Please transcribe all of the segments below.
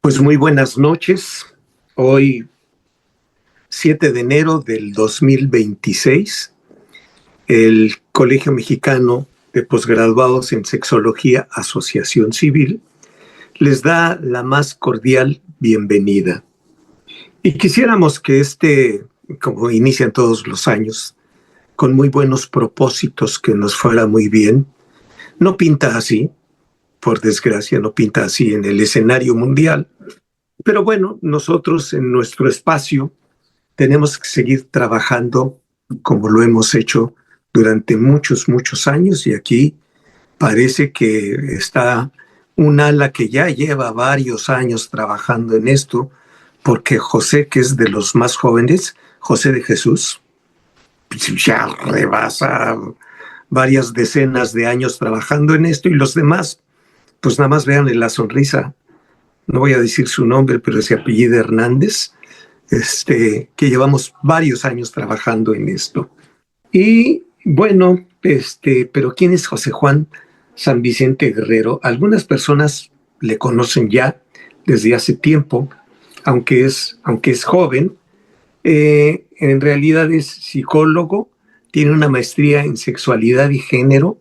Pues muy buenas noches. Hoy, 7 de enero del 2026, el Colegio Mexicano de Posgraduados en Sexología, Asociación Civil, les da la más cordial bienvenida. Y quisiéramos que como inician todos los años, con muy buenos propósitos, que nos fuera muy bien. No pinta así, por desgracia, no pinta así en el escenario mundial. Pero bueno, nosotros en nuestro espacio tenemos que seguir trabajando como lo hemos hecho durante muchos, muchos años, y aquí parece que está un ala que ya lleva varios años trabajando en esto, porque José, que es de los más jóvenes, José de Jesús, ya rebasa varias decenas de años trabajando en esto, y los demás, pues nada más vean la sonrisa. No voy a decir su nombre, pero se apellida Hernández, que llevamos varios años trabajando en esto. Y bueno, pero ¿quién es José Juan San Vicente Guerrero? Algunas personas le conocen ya desde hace tiempo, aunque es joven. En realidad es psicólogo, tiene una maestría en sexualidad y género.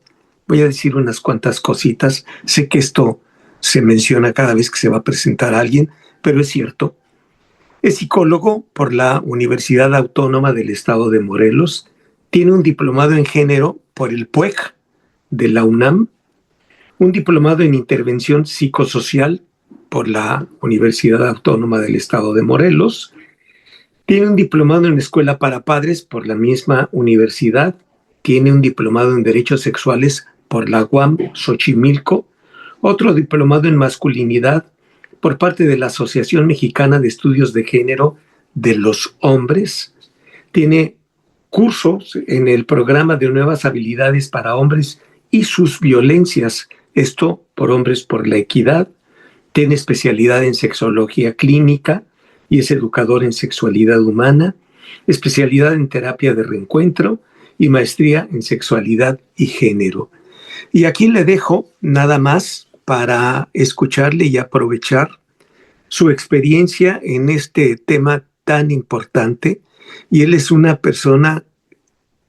Voy a decir unas cuantas cositas. Sé que esto se menciona cada vez que se va a presentar a alguien, pero es cierto. Es psicólogo por la Universidad Autónoma del Estado de Morelos. Tiene un diplomado en género por el PUEG de la UNAM, un diplomado en intervención psicosocial por la Universidad Autónoma del Estado de Morelos. Tiene un diplomado en escuela para padres por la misma universidad. Tiene un diplomado en derechos sexuales por la UAM Xochimilco. Otro diplomado en masculinidad por parte de la Asociación Mexicana de Estudios de Género de los Hombres. Tiene cursos en el programa de nuevas habilidades para hombres y sus violencias, esto por Hombres por la Equidad. Tiene especialidad en sexología clínica y es educador en sexualidad humana, especialidad en terapia de reencuentro y maestría en sexualidad y género. Y aquí le dejo nada más para escucharle y aprovechar su experiencia en este tema tan importante. Y él es una persona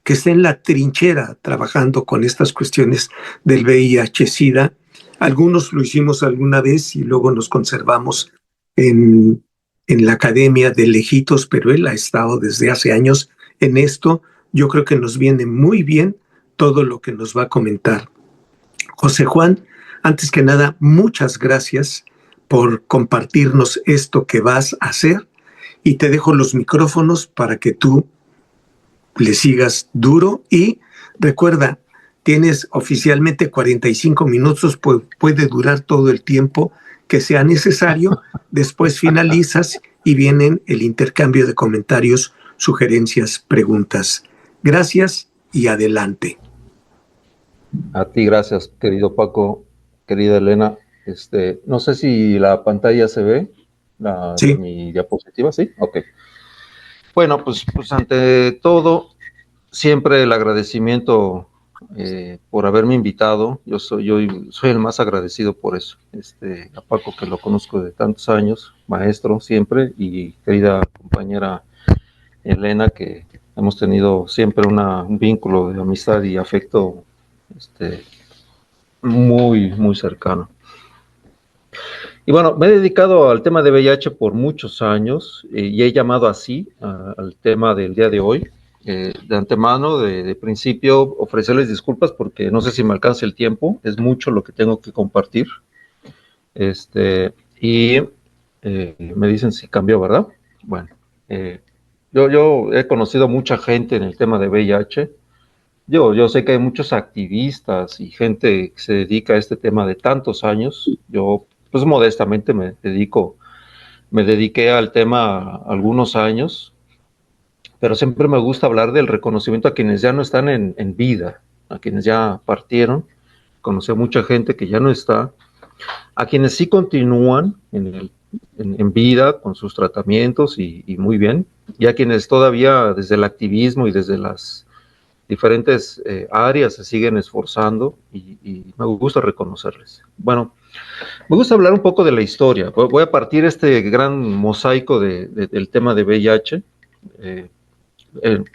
que está en la trinchera trabajando con estas cuestiones del VIH-Sida. Algunos lo hicimos alguna vez y luego nos conservamos en la academia de lejitos, pero él ha estado desde hace años en esto. Yo creo que nos viene muy bien todo lo que nos va a comentar. José Juan, antes que nada, muchas gracias por compartirnos esto que vas a hacer, y te dejo los micrófonos para que tú le sigas duro. Y recuerda, tienes oficialmente 45 minutos, puede durar todo el tiempo que sea necesario. Después finalizas y vienen el intercambio de comentarios, sugerencias, preguntas. Gracias y adelante. A ti, gracias, querido Paco, querida Elena. No sé si la pantalla se ve, Sí. de mi diapositiva, ¿sí? Ok. Bueno, pues ante todo, siempre el agradecimiento por haberme invitado. Yo soy el más agradecido por eso. A Paco, que lo conozco de tantos años, maestro siempre, y querida compañera Elena, que hemos tenido siempre un vínculo de amistad y afecto muy, muy cercano. Y bueno, me he dedicado al tema de VIH por muchos años y he llamado así al tema del día de hoy. De antemano, de principio, ofrecerles disculpas porque no sé si me alcanza el tiempo, es mucho lo que tengo que compartir. Y me dicen si cambió, ¿verdad? Bueno, yo he conocido mucha gente en el tema de VIH. Yo sé que hay muchos activistas y gente que se dedica a este tema de tantos años. Yo, pues modestamente me dediqué al tema algunos años, pero siempre me gusta hablar del reconocimiento a quienes ya no están en vida, a quienes ya partieron. Conocí a mucha gente que ya no está, a quienes sí continúan en vida con sus tratamientos y muy bien, y a quienes todavía desde el activismo y desde las diferentes áreas se siguen esforzando y me gusta reconocerles. Bueno, Me gusta hablar un poco de la historia. Voy a partir este gran mosaico del tema de VIH.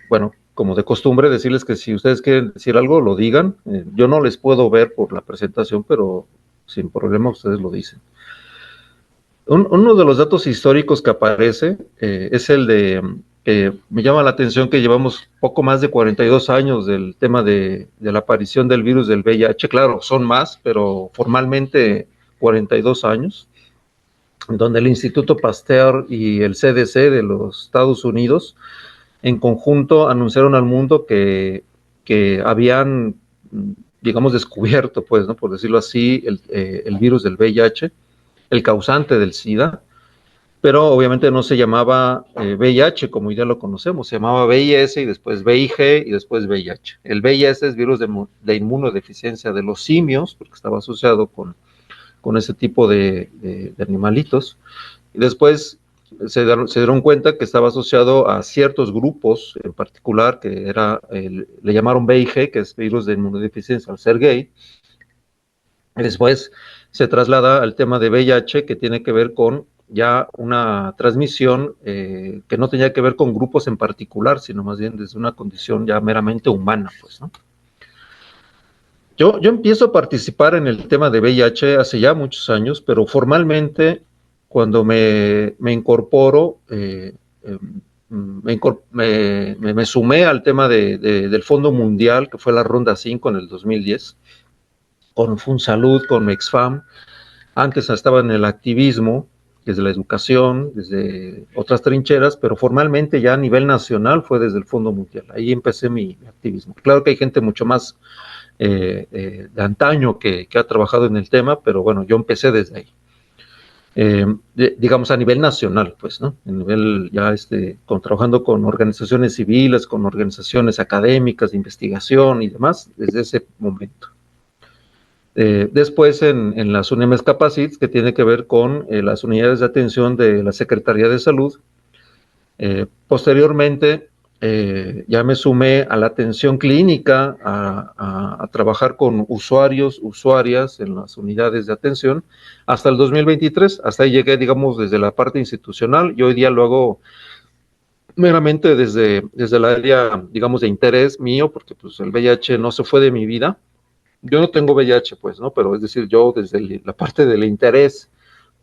Bueno, como de costumbre, decirles que si ustedes quieren decir algo, lo digan. Yo no les puedo ver por la presentación, pero sin problema ustedes lo dicen. Uno de los datos históricos que aparece es el de, me llama la atención que llevamos poco más de 42 años del tema de la aparición del virus del VIH. Claro, son más, pero formalmente 42 años, donde el Instituto Pasteur y el CDC de los Estados Unidos en conjunto anunciaron al mundo que habían, digamos, descubierto, pues, ¿no?, por decirlo así, el virus del VIH, el causante del SIDA, pero obviamente no se llamaba VIH como ya lo conocemos, se llamaba VIS y después VIG y después VIH. El VIS es virus de inmunodeficiencia de los simios, porque estaba asociado con ese tipo de animalitos, y después se dieron cuenta que estaba asociado a ciertos grupos en particular, que le llamaron VIG, que es virus de inmunodeficiencia al ser gay. Y después se traslada al tema de VIH, que tiene que ver con ya una transmisión que no tenía que ver con grupos en particular, sino más bien desde una condición ya meramente humana, pues, ¿no? Yo empiezo a participar en el tema de VIH hace ya muchos años, pero formalmente cuando me incorporo, me sumé al tema del Fondo Mundial, que fue la Ronda 5 en el 2010, con FunSalud, con Mexfam. Antes estaba en el activismo, desde la educación, desde otras trincheras, pero formalmente ya a nivel nacional fue desde el Fondo Mundial. Ahí empecé mi activismo. Claro que hay gente mucho más de antaño que ha trabajado en el tema, pero bueno, yo empecé desde ahí. Digamos a nivel nacional, pues, ¿no? A nivel ya trabajando con organizaciones civiles, con organizaciones académicas de investigación y demás, desde ese momento. Después en las UNEMES Capacits, que tiene que ver con las unidades de atención de la Secretaría de Salud. Posteriormente, ya me sumé a la atención clínica, a trabajar con usuarios, usuarias en las unidades de atención, hasta el 2023. Hasta ahí llegué, digamos, desde la parte institucional, y hoy día lo hago meramente desde la área, digamos, de interés mío, porque pues el VIH no se fue de mi vida. Yo no tengo VIH, pues, ¿no? Pero es decir, yo desde la parte del interés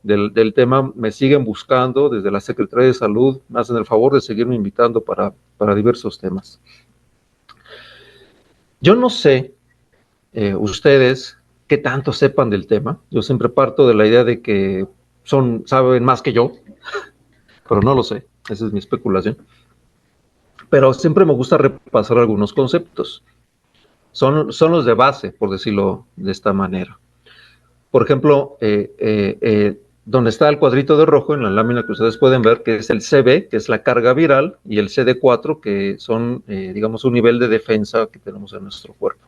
del tema me siguen buscando desde la Secretaría de Salud, me hacen el favor de seguirme invitando para diversos temas. Yo no sé ustedes qué tanto sepan del tema. Yo siempre parto de la idea de que saben más que yo, pero no lo sé, esa es mi especulación. Pero siempre me gusta repasar algunos conceptos. Son los de base, por decirlo de esta manera. Por ejemplo, donde está el cuadrito de rojo en la lámina que ustedes pueden ver, que es el CB, que es la carga viral, y el CD4, que son, digamos, un nivel de defensa que tenemos en nuestro cuerpo.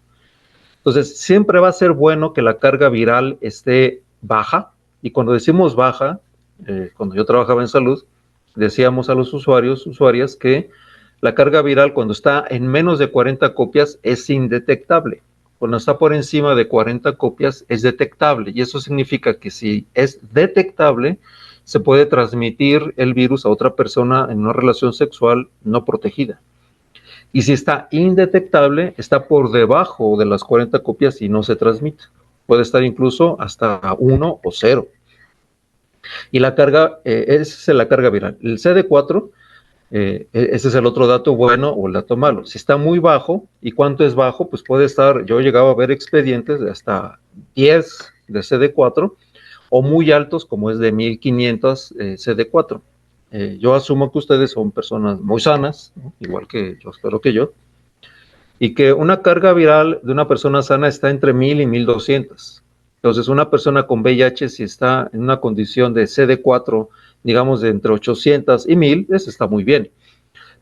Entonces, siempre va a ser bueno que la carga viral esté baja, y cuando decimos baja, cuando yo trabajaba en salud, decíamos a los usuarios, usuarias, que la carga viral cuando está en menos de 40 copias es indetectable. Cuando está por encima de 40 copias es detectable, y eso significa que si es detectable, se puede transmitir el virus a otra persona en una relación sexual no protegida. Y si está indetectable, está por debajo de las 40 copias y no se transmite. Puede estar incluso hasta 1 o 0. Y la carga, esa es la carga viral. El CD4, ese es el otro dato bueno o el dato malo. Si está muy bajo, ¿y cuánto es bajo? Pues puede estar, yo llegaba a ver expedientes de hasta 10 de CD4, o muy altos como es de 1500 CD4. Yo asumo que ustedes son personas muy sanas, ¿no? Igual que yo, espero que yo, y que una carga viral de una persona sana está entre 1000 y 1200. Entonces, una persona con VIH, si está en una condición de CD4, digamos de entre 800 y 1000, eso está muy bien.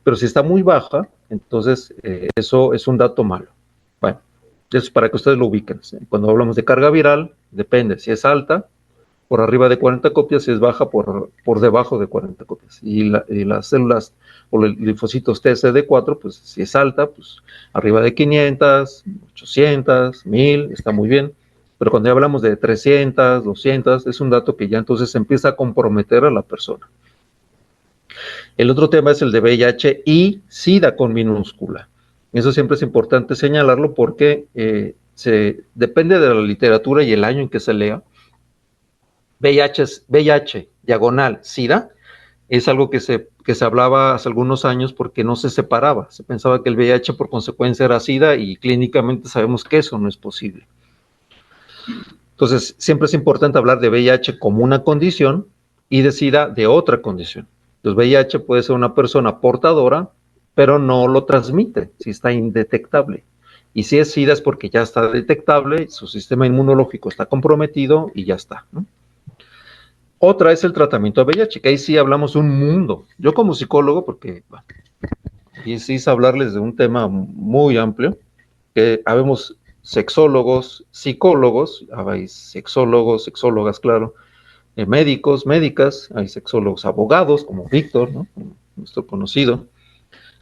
Pero si está muy baja, entonces eso es un dato malo. Bueno, eso es para que ustedes lo ubiquen. Cuando hablamos de carga viral, depende si es alta, por arriba de 40 copias, si es baja, por debajo de 40 copias. Y las células o los linfocitos TCD4, pues si es alta, pues arriba de 500, 800, 1000, está muy bien. Pero cuando ya hablamos de 300, 200, es un dato que ya entonces empieza a comprometer a la persona. El otro tema es el de VIH y SIDA con minúscula. Eso siempre es importante señalarlo porque depende de la literatura y el año en que se lea. VIH, diagonal, SIDA, es algo que se hablaba hace algunos años porque no se separaba. Se pensaba que el VIH por consecuencia era SIDA y clínicamente sabemos que eso no es posible. Entonces, siempre es importante hablar de VIH como una condición y de SIDA de otra condición. Entonces, VIH puede ser una persona portadora, pero no lo transmite si está indetectable. Y si es SIDA es porque ya está detectable, su sistema inmunológico está comprometido y ya está, ¿no? Otra es el tratamiento de VIH, que ahí sí hablamos de un mundo. Yo como psicólogo, porque bueno, y sí es hablarles de un tema muy amplio, que habemos sexólogos, psicólogos, hay sexólogos, sexólogas, claro, médicos, médicas, hay sexólogos, abogados, como Víctor, ¿no? Nuestro conocido,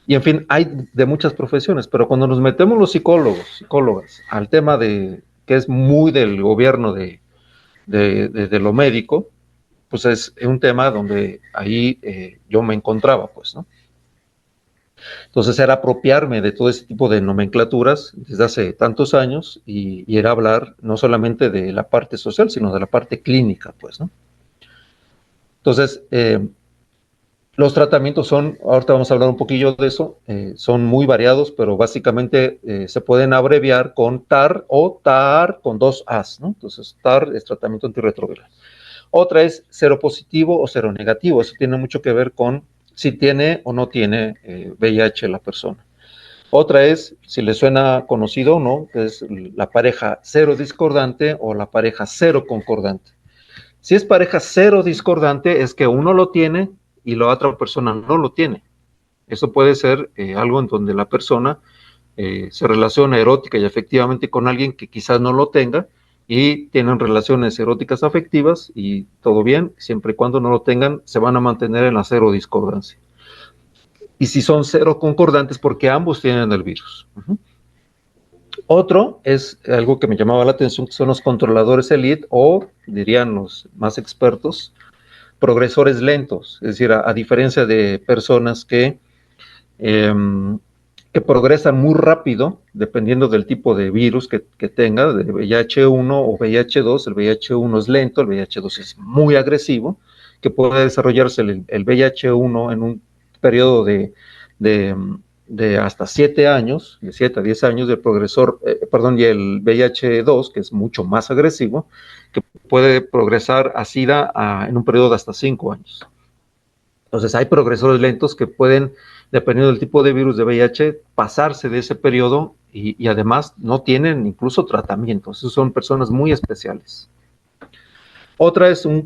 y en fin, hay de muchas profesiones, pero cuando nos metemos los psicólogos, psicólogas, al tema de que es muy del gobierno de lo médico, pues es un tema donde ahí yo me encontraba, pues, ¿no? Entonces era apropiarme de todo ese tipo de nomenclaturas desde hace tantos años y era hablar no solamente de la parte social, sino de la parte clínica, pues, ¿no? Entonces, los tratamientos son, ahorita vamos a hablar un poquillo de eso, son muy variados, pero básicamente se pueden abreviar con TAR o TAR con dos As, ¿no? Entonces, TAR es tratamiento antirretroviral. Otra es seropositivo o seronegativo, eso tiene mucho que ver con si tiene o no tiene VIH la persona. Otra es, si le suena conocido o no, es la pareja cero discordante o la pareja cero concordante. Si es pareja cero discordante, es que uno lo tiene y la otra persona no lo tiene. Eso puede ser algo en donde la persona se relaciona erótica y afectivamente con alguien que quizás no lo tenga y tienen relaciones eróticas afectivas y todo bien, siempre y cuando no lo tengan, se van a mantener en la cero discordancia. Y si son cero concordantes, porque ambos tienen el virus. Otro es algo que me llamaba la atención, que son los controladores elite o, dirían los más expertos, progresores lentos. Es decir, a diferencia de personas que progresan muy rápido, dependiendo del tipo de virus que tenga, de VIH1 o VIH2. El VIH1 es lento, el VIH2 es muy agresivo, que puede desarrollarse el VIH1 en un periodo de hasta 7 años, de 7 a 10 años, del progresor, y el VIH2, que es mucho más agresivo, que puede progresar a SIDA en un periodo de hasta 5 años. Entonces hay progresores lentos que pueden, dependiendo del tipo de virus de VIH, pasarse de ese periodo y además no tienen incluso tratamiento. Esos son personas muy especiales. Otra es un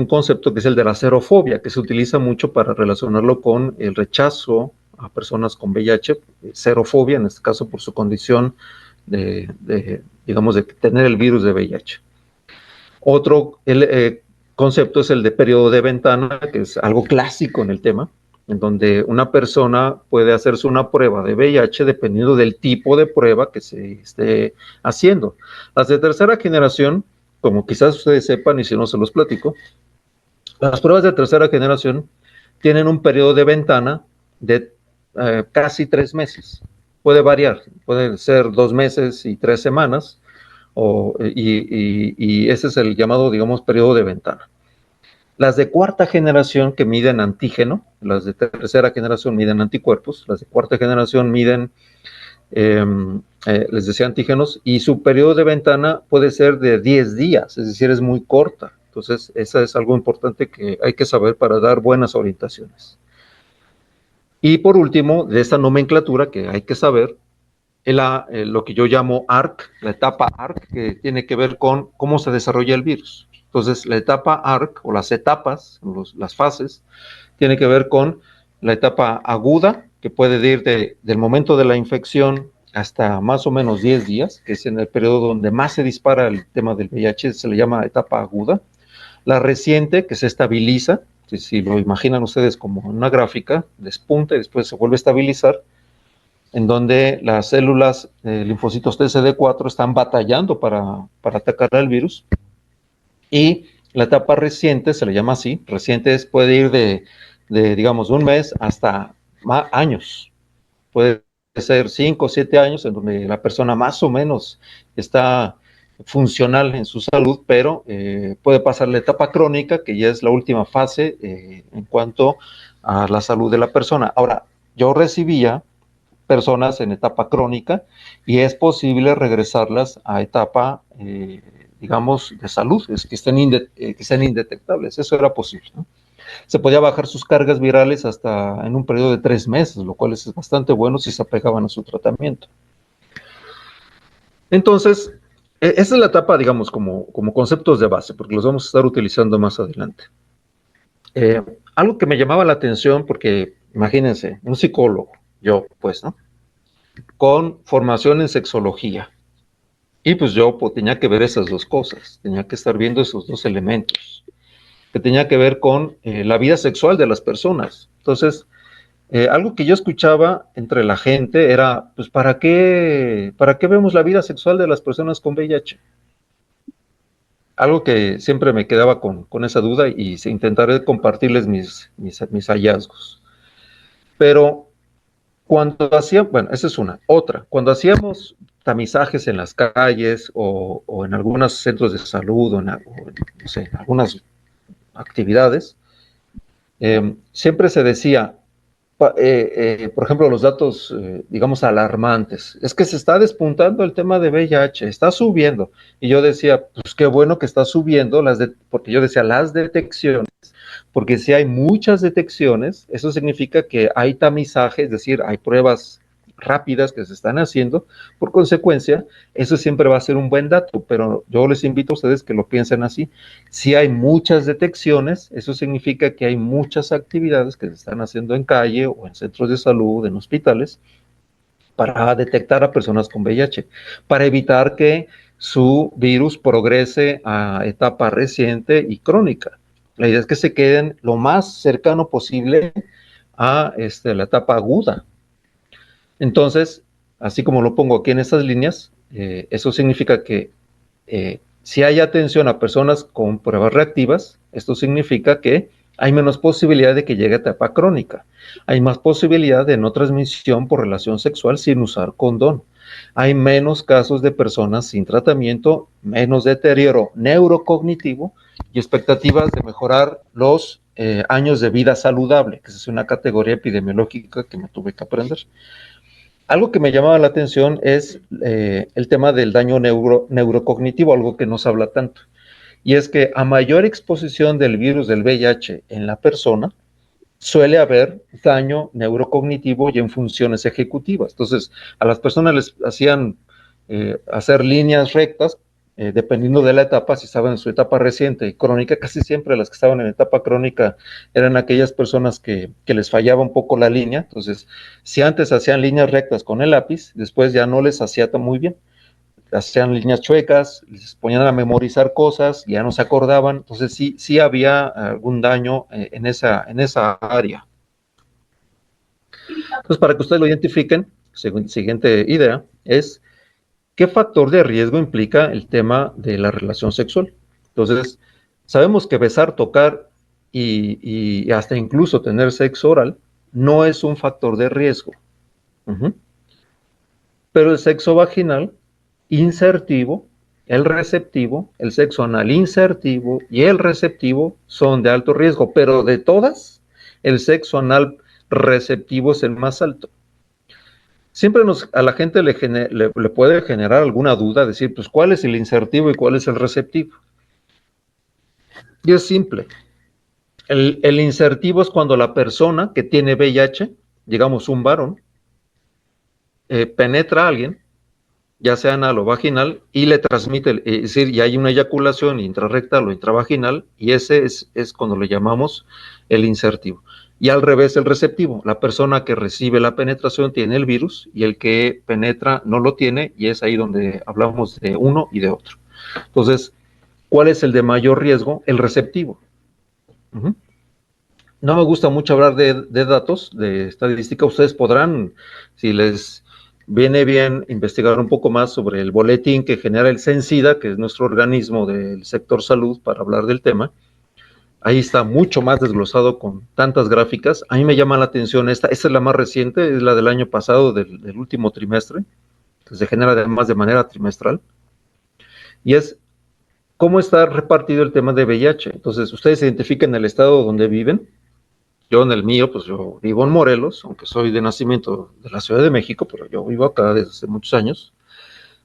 concepto que es el de la serofobia, que se utiliza mucho para relacionarlo con el rechazo a personas con VIH, serofobia, en este caso por su condición digamos, de tener el virus de VIH. Otro concepto es el de periodo de ventana, que es algo clásico en el tema, en donde una persona puede hacerse una prueba de VIH dependiendo del tipo de prueba que se esté haciendo. Las de tercera generación, como quizás ustedes sepan y si no se los platico, las pruebas de tercera generación tienen un periodo de ventana de casi 3 meses. Puede variar, puede ser 2 meses y 3 semanas, y ese es el llamado, digamos, periodo de ventana. Las de cuarta generación que miden antígeno, las de tercera generación miden anticuerpos, las de cuarta generación miden, les decía, antígenos, y su periodo de ventana puede ser de 10 días, es decir, es muy corta. Entonces, eso es algo importante que hay que saber para dar buenas orientaciones. Y por último, de esta nomenclatura que hay que saber, lo que yo llamo ARC, la etapa ARC, que tiene que ver con cómo se desarrolla el virus. Entonces, la etapa ARC, o las etapas, las fases, tiene que ver con la etapa aguda, que puede ir del momento de la infección hasta más o menos 10 días, que es en el periodo donde más se dispara el tema del VIH, se le llama etapa aguda. La reciente, que se estabiliza, si lo imaginan ustedes como una gráfica, despunta y después se vuelve a estabilizar. en donde las células linfocitos TCD4 están batallando para atacar al virus. Y la etapa reciente, se le llama así, reciente puede ir digamos, un mes hasta años. Puede ser 5 o 7 años en donde la persona más o menos está funcional en su salud, pero puede pasar la etapa crónica, que ya es la última fase en cuanto a la salud de la persona. Ahora, yo recibía personas en etapa crónica y es posible regresarlas a etapa, digamos, de salud, es que estén indetectables. Eso era posible, ¿no? Se podía bajar sus cargas virales hasta en un periodo de 3 meses, lo cual es bastante bueno si se apegaban a su tratamiento. Entonces, esa es la etapa, digamos, como conceptos de base, porque los vamos a estar utilizando más adelante. Algo que me llamaba la atención, porque imagínense, un psicólogo, yo pues, ¿no? Con formación en sexología. Y pues yo tenía que ver esas dos cosas, tenía que estar viendo esos dos elementos, que tenía que ver con la vida sexual de las personas. Entonces, algo que yo escuchaba entre la gente era, pues, ¿para qué vemos la vida sexual de las personas con VIH? Algo que siempre me quedaba con esa duda y intentaré compartirles mis hallazgos. Pero cuando bueno, esa es una. Otra, cuando hacíamos tamizajes en las calles o en algunos centros de salud o no sé, en algunas actividades, siempre se decía, por ejemplo, los datos, digamos, alarmantes. Es que se está despuntando el tema de VIH, está subiendo. Y yo decía, pues qué bueno que está subiendo, porque yo decía, las detecciones, porque si hay muchas detecciones, eso significa que hay tamizaje, es decir, hay pruebas rápidas que se están haciendo. Por consecuencia, eso siempre va a ser un buen dato, pero yo les invito a ustedes que lo piensen así. Si hay muchas detecciones, eso significa que hay muchas actividades que se están haciendo en calle o en centros de salud, en hospitales, para detectar a personas con VIH, para evitar que su virus progrese a etapa reciente y crónica. La idea es que se queden lo más cercano posible a la etapa aguda. Entonces, así como lo pongo aquí en estas líneas, eso significa que si hay atención a personas con pruebas reactivas, esto significa que hay menos posibilidad de que llegue a etapa crónica. Hay más posibilidad de no transmisión por relación sexual sin usar condón. Hay menos casos de personas sin tratamiento, menos deterioro neurocognitivo y expectativas de mejorar los años de vida saludable, que es una categoría epidemiológica que me tuve que aprender. Algo que me llamaba la atención es el tema del daño neurocognitivo, algo que no se habla tanto. Y es que a mayor exposición del virus del VIH en la persona, suele haber daño neurocognitivo y en funciones ejecutivas. Entonces, a las personas les hacían hacer líneas rectas, dependiendo de la etapa, si estaban en su etapa reciente y crónica, casi siempre las que estaban en etapa crónica eran aquellas personas que les fallaba un poco la línea. Entonces, si antes hacían líneas rectas con el lápiz, después ya no les hacía muy bien. Hacían líneas chuecas, les ponían a memorizar cosas, ya no se acordaban. Entonces, sí había algún daño en esa área. Entonces, para que ustedes lo identifiquen, siguiente idea es ¿qué factor de riesgo implica el tema de la relación sexual? Entonces, sabemos que besar, tocar y hasta incluso tener sexo oral no es un factor de riesgo. Pero el sexo vaginal insertivo, el receptivo, el sexo anal insertivo y el receptivo son de alto riesgo, pero de todas, el sexo anal receptivo es el más alto. Siempre a la gente le puede generar alguna duda, decir, pues, ¿cuál es el insertivo y cuál es el receptivo? Y es simple. El insertivo es cuando la persona que tiene VIH, digamos un varón, penetra a alguien, ya sea anal o vaginal, y le transmite, es decir, ya hay una eyaculación intrarrectal o intravaginal, y ese es cuando le llamamos el insertivo. Y al revés, el receptivo. La persona que recibe la penetración tiene el virus y el que penetra no lo tiene, y es ahí donde hablamos de uno y de otro. Entonces, ¿cuál es el de mayor riesgo? El receptivo. no me gusta mucho hablar de datos, de estadística. Ustedes podrán, si les viene bien, investigar un poco más sobre el boletín que genera el CENSIDA, que es nuestro organismo del sector salud, para hablar del tema. Ahí está mucho más desglosado con tantas gráficas. A mí me llama la atención esta es la más reciente, es la del año pasado, del último trimestre, que se genera además de manera trimestral, y es cómo está repartido el tema de VIH. Entonces, ustedes identifican el estado donde viven. Yo en el mío, pues yo vivo en Morelos, aunque soy de nacimiento de la Ciudad de México, pero yo vivo acá desde hace muchos años.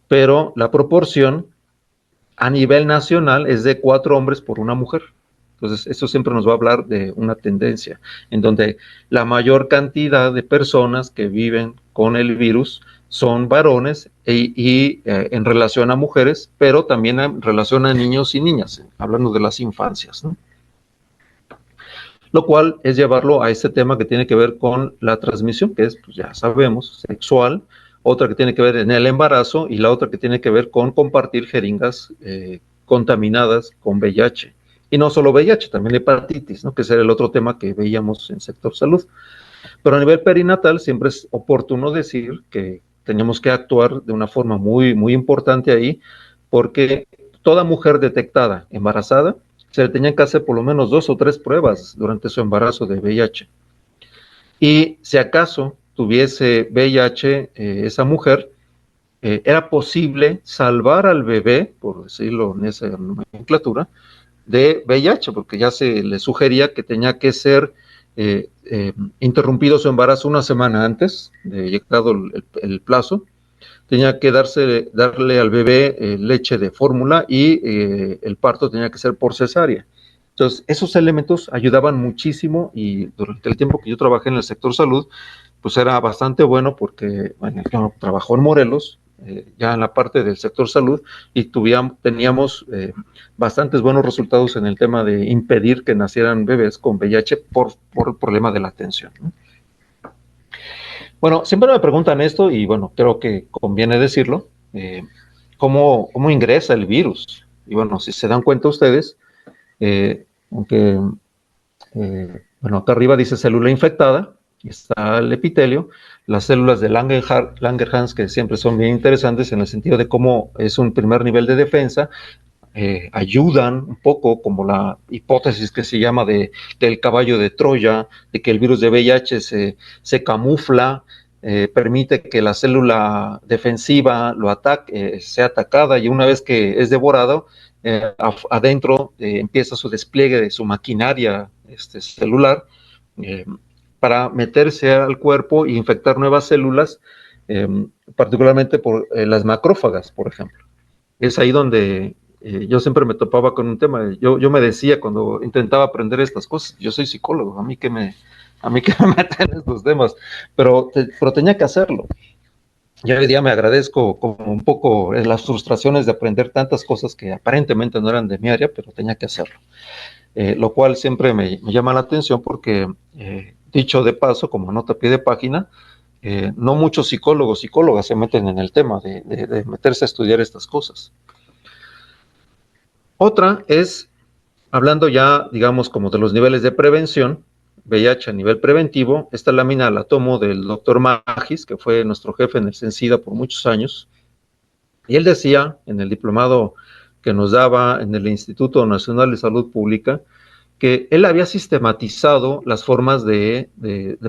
Pero la proporción a nivel nacional es de 4 hombres por una mujer. Entonces, esto siempre nos va a hablar de una tendencia en donde la mayor cantidad de personas que viven con el virus son varones en relación a mujeres, pero también en relación a niños y niñas, hablando de las infancias, ¿no? Lo cual es llevarlo a este tema que tiene que ver con la transmisión, que es, pues ya sabemos, sexual, otra que tiene que ver en el embarazo y la otra que tiene que ver con compartir jeringas contaminadas con VIH. Y no solo VIH, también hepatitis, ¿no? Que ese era el otro tema que veíamos en sector salud. Pero a nivel perinatal siempre es oportuno decir que tenemos que actuar de una forma muy, muy importante ahí, porque toda mujer detectada embarazada se le tenían que hacer por lo menos 2 o 3 pruebas durante su embarazo de VIH. Y si acaso tuviese VIH esa mujer, era posible salvar al bebé, por decirlo en esa nomenclatura, de VIH, porque ya se le sugería que tenía que ser interrumpido su embarazo una semana antes de llegado el plazo. Tenía que darle al bebé leche de fórmula y el parto tenía que ser por cesárea. Entonces, esos elementos ayudaban muchísimo y durante el tiempo que yo trabajé en el sector salud, pues era bastante bueno porque bueno, yo trabajo en Morelos, ya en la parte del sector salud, y teníamos bastantes buenos resultados en el tema de impedir que nacieran bebés con VIH por el problema de la atención, ¿no? Bueno, siempre me preguntan esto y bueno, creo que conviene decirlo, ¿cómo ingresa el virus? Y bueno, si se dan cuenta ustedes, aunque, bueno, acá arriba dice célula infectada, y está el epitelio, las células de Langerhans, que siempre son bien interesantes en el sentido de cómo es un primer nivel de defensa, ayudan un poco, como la hipótesis que se llama del caballo de Troya, de que el virus de VIH se camufla, permite que la célula defensiva lo ataque, sea atacada, y una vez que es devorado, adentro empieza su despliegue de su maquinaria celular eh, para meterse al cuerpo e infectar nuevas células, eh, particularmente por las macrófagas, por ejemplo. Es ahí donde yo siempre me topaba con un tema. Yo me decía cuando intentaba aprender estas cosas, yo soy psicólogo, a mí que me meten en estos temas, pero tenía que hacerlo. Y hoy día me agradezco como un poco las frustraciones de aprender tantas cosas que aparentemente no eran de mi área, pero tenía que hacerlo. Lo cual siempre me llama la atención porque, dicho de paso, como nota a pie de página, no muchos psicólogas se meten en el tema de meterse a estudiar estas cosas. Otra es, hablando ya, digamos, como de los niveles de prevención, VIH a nivel preventivo, esta lámina la tomo del doctor Magis, que fue nuestro jefe en el CENSIDA por muchos años, y él decía en el diplomado que nos daba en el Instituto Nacional de Salud Pública, que él había sistematizado las formas de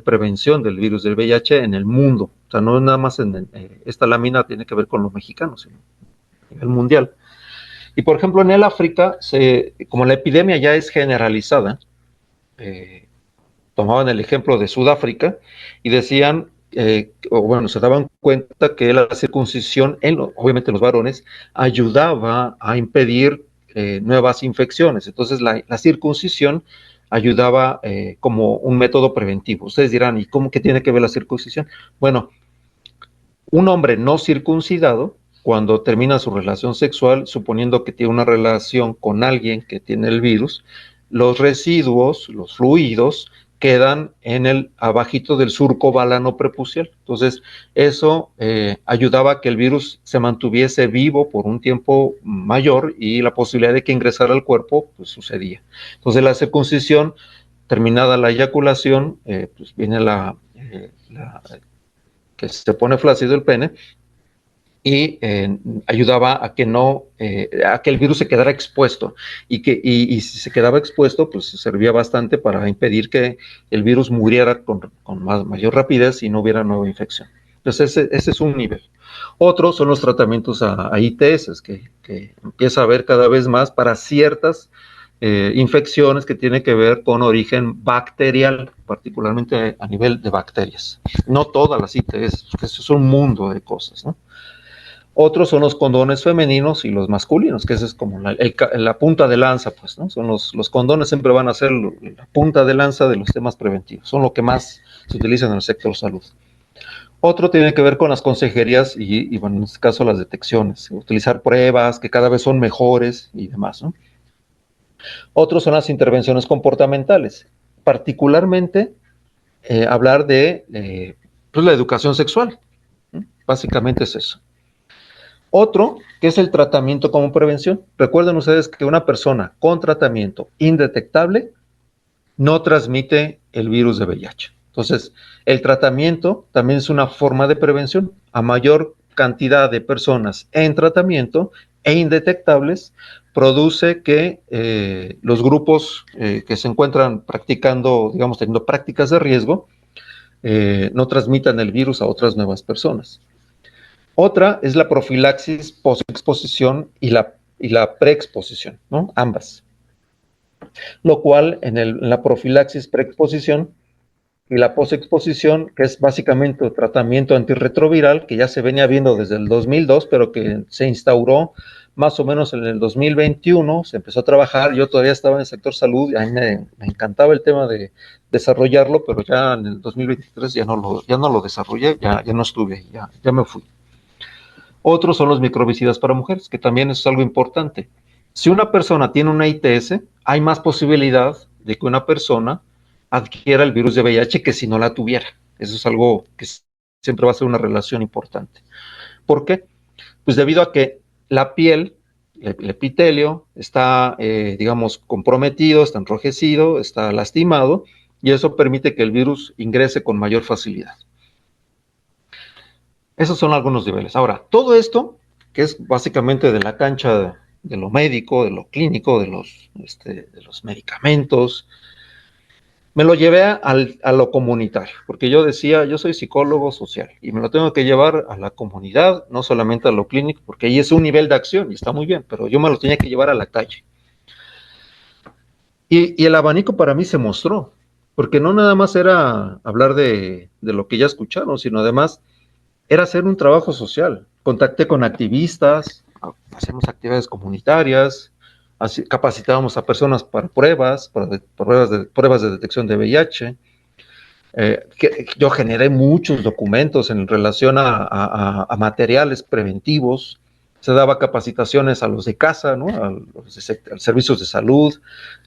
prevención del virus del VIH en el mundo. O sea, no nada más esta lámina tiene que ver con los mexicanos, sino a nivel mundial. Y por ejemplo, en el África, como la epidemia ya es generalizada, tomaban el ejemplo de Sudáfrica y decían, o bueno, se daban cuenta que la circuncisión, obviamente los varones, ayudaba a impedir nuevas infecciones. Entonces la circuncisión ayudaba como un método preventivo. Ustedes dirán, ¿y cómo que tiene que ver la circuncisión? Bueno, un hombre no circuncidado, cuando termina su relación sexual, suponiendo que tiene una relación con alguien que tiene el virus, los residuos, los fluidos, quedan en el abajito del surco balano prepucial. Entonces, eso ayudaba a que el virus se mantuviese vivo por un tiempo mayor y la posibilidad de que ingresara al cuerpo, pues sucedía. Entonces, la circuncisión terminada la eyaculación, pues viene que se pone flácido el pene, y ayudaba a que a que el virus se quedara expuesto, y si se quedaba expuesto, pues servía bastante para impedir que el virus muriera con mayor rapidez y no hubiera nueva infección. Entonces ese es un nivel. Otros son los tratamientos a ITS, que empieza a haber cada vez más para ciertas infecciones que tienen que ver con origen bacterial, particularmente a nivel de bacterias. No todas las ITS, porque eso es un mundo de cosas, ¿no? Otros son los condones femeninos y los masculinos, que esa es como la punta de lanza, pues, ¿no? Son los condones siempre van a ser la punta de lanza de los temas preventivos, son lo que más se utilizan en el sector salud. Otro tiene que ver con las consejerías y bueno, en este caso las detecciones, utilizar pruebas que cada vez son mejores y demás, ¿no? Otros son las intervenciones comportamentales, particularmente hablar de pues la educación sexual, ¿no? Básicamente es eso. Otro, que es el tratamiento como prevención. Recuerden ustedes que una persona con tratamiento indetectable no transmite el virus de VIH. Entonces, el tratamiento también es una forma de prevención. A mayor cantidad de personas en tratamiento e indetectables, produce que los grupos que se encuentran practicando, digamos, teniendo prácticas de riesgo, no transmitan el virus a otras nuevas personas. Otra es la profilaxis postexposición y la preexposición, ¿no? Ambas. Lo cual en la profilaxis preexposición y la postexposición, que es básicamente tratamiento antirretroviral, que ya se venía viendo desde el 2002, pero que se instauró más o menos en el 2021, se empezó a trabajar. Yo todavía estaba en el sector salud, a mí me encantaba el tema de desarrollarlo, pero ya en el 2023 ya no lo desarrollé, ya no estuve ahí, ya me fui. Otros son los microbicidas para mujeres, que también es algo importante. Si una persona tiene una ITS, hay más posibilidad de que una persona adquiera el virus de VIH que si no la tuviera. Eso es algo que siempre va a ser una relación importante. ¿Por qué? Pues debido a que la piel, el epitelio, está, digamos, comprometido, está enrojecido, está lastimado, y eso permite que el virus ingrese con mayor facilidad. Esos son algunos niveles. Ahora, todo esto, que es básicamente de la cancha de lo médico, de lo clínico, de los medicamentos, me lo llevé a lo comunitario, porque yo decía, yo soy psicólogo social y me lo tengo que llevar a la comunidad, no solamente a lo clínico, porque ahí es un nivel de acción y está muy bien, pero yo me lo tenía que llevar a la calle. Y el abanico para mí se mostró, porque no nada más era hablar de lo que ya escucharon, sino además era hacer un trabajo social. Contacté con activistas, hacemos actividades comunitarias, capacitábamos a personas para pruebas de detección de VIH. Yo generé muchos documentos en relación a materiales preventivos. Se daba capacitaciones a los de casa, ¿no? a los servicios de salud,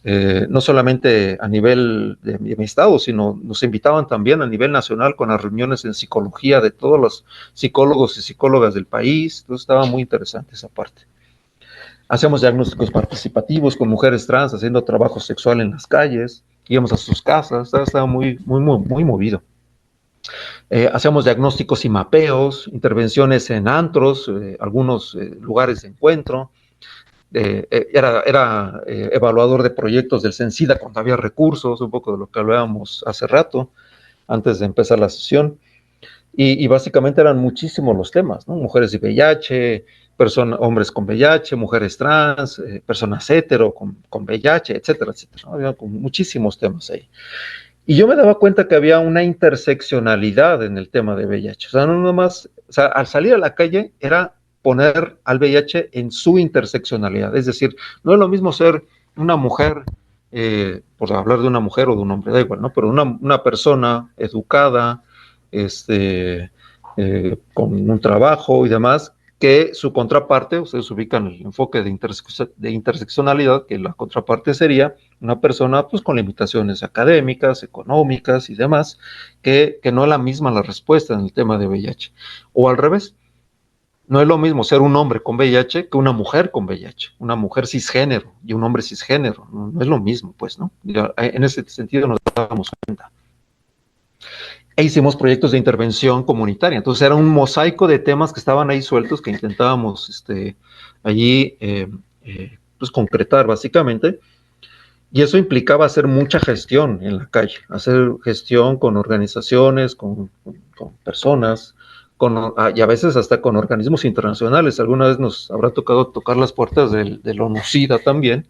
no solamente a nivel de mi estado, sino nos invitaban también a nivel nacional con las reuniones en psicología de todos los psicólogos y psicólogas del país. Entonces estaba muy interesante esa parte. Hacíamos diagnósticos participativos con mujeres trans haciendo trabajo sexual en las calles, íbamos a sus casas, estaba muy movido. Hacíamos diagnósticos y mapeos, intervenciones en antros, algunos lugares de encuentro. Era evaluador de proyectos del CENSIDA cuando había recursos, un poco de lo que hablábamos hace rato, antes de empezar la sesión. Y básicamente eran muchísimos los temas, ¿no? Mujeres de VIH, hombres con VIH, mujeres trans, personas hetero con VIH, etcétera, etcétera, ¿no? Había muchísimos temas ahí. Y yo me daba cuenta que había una interseccionalidad en el tema de VIH. O sea, no nomás, o sea, al salir a la calle era poner al VIH en su interseccionalidad. Es decir, no es lo mismo ser una mujer, por hablar de una mujer o de un hombre, da igual, ¿no? Pero una persona educada, con un trabajo y demás, que su contraparte, ustedes ubican el enfoque de interseccionalidad, que la contraparte sería una persona pues con limitaciones académicas, económicas y demás, que no es la misma la respuesta en el tema de VIH. O al revés, no es lo mismo ser un hombre con VIH que una mujer con VIH, una mujer cisgénero y un hombre cisgénero, no es lo mismo, pues, ¿no? En ese sentido nos dábamos cuenta. E hicimos proyectos de intervención comunitaria, entonces era un mosaico de temas que estaban ahí sueltos que intentábamos allí pues concretar básicamente, y eso implicaba hacer mucha gestión en la calle, hacer gestión con organizaciones, con personas, y a veces hasta con organismos internacionales. Alguna vez nos habrá tocado tocar las puertas del ONU-SIDA también,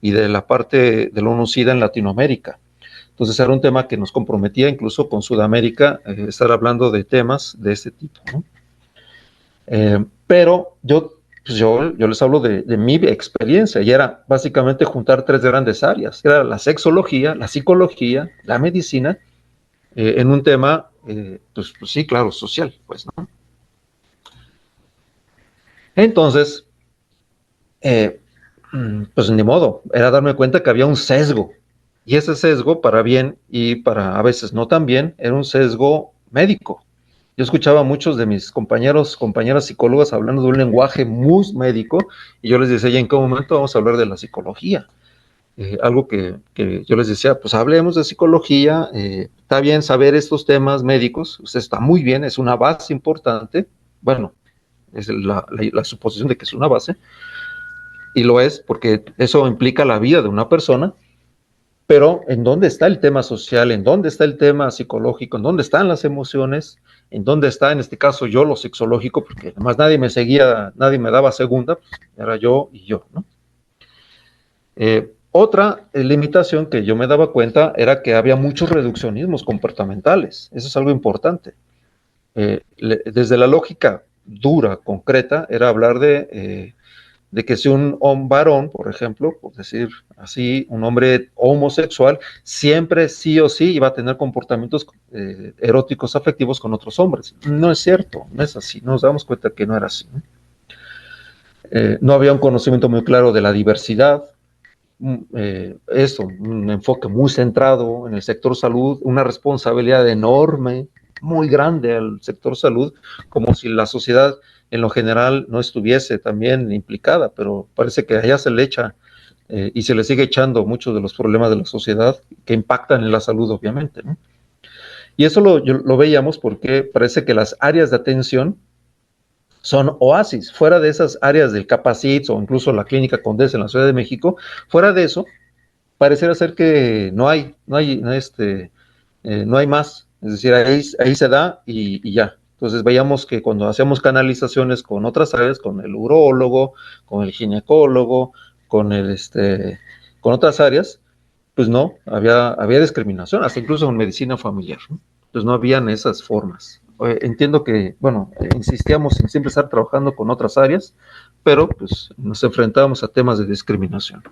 y de la parte del ONU-SIDA en Latinoamérica. Entonces era un tema que nos comprometía incluso con Sudamérica, estar hablando de temas de este tipo, ¿no? Pero yo les hablo de mi experiencia, y era básicamente juntar tres grandes áreas. Era la sexología, la psicología, la medicina, en un tema, pues sí, claro, social, pues, ¿no? Entonces, pues ni modo, era darme cuenta que había un sesgo, y ese sesgo, para bien y para a veces no tan bien, era un sesgo médico. Yo escuchaba a muchos de mis compañeras psicólogas hablando de un lenguaje muy médico, y yo les decía, ¿y en qué momento vamos a hablar de la psicología? Algo que yo les decía, pues hablemos de psicología, está bien saber estos temas médicos, usted está muy bien, es una base importante, bueno, es la suposición de que es una base, y lo es porque eso implica la vida de una persona, pero ¿en dónde está el tema social? ¿En dónde está el tema psicológico? ¿En dónde están las emociones? ¿En dónde está, en este caso, yo lo sexológico? Porque además nadie me seguía, nadie me daba segunda, pues era yo y yo, ¿no? Otra limitación que yo me daba cuenta era que había muchos reduccionismos comportamentales. Eso es algo importante. Desde la lógica dura, concreta, era hablar de que si un varón, por ejemplo, por decir así, un hombre homosexual, siempre sí o sí iba a tener comportamientos eróticos afectivos con otros hombres. No es cierto, no es así. Nos damos cuenta que no era así, ¿no? No había un conocimiento muy claro de la diversidad. Un enfoque muy centrado en el sector salud, una responsabilidad enorme, muy grande al sector salud, como si la sociedad en lo general no estuviese también implicada, pero parece que allá se le echa y se le sigue echando muchos de los problemas de la sociedad que impactan en la salud, obviamente, ¿no? Y eso lo veíamos porque parece que las áreas de atención son oasis, fuera de esas áreas del Capacit o incluso la Clínica Condesa en la Ciudad de México, fuera de eso, pareciera ser que no hay más, es decir, ahí se da y ya. Entonces veíamos que cuando hacíamos canalizaciones con otras áreas, con el urólogo, con el ginecólogo, con otras áreas, pues no, había discriminación, hasta incluso en medicina familiar, ¿no? Entonces no habían esas formas. Entiendo que, bueno, insistíamos en siempre estar trabajando con otras áreas, pero pues nos enfrentábamos a temas de discriminación.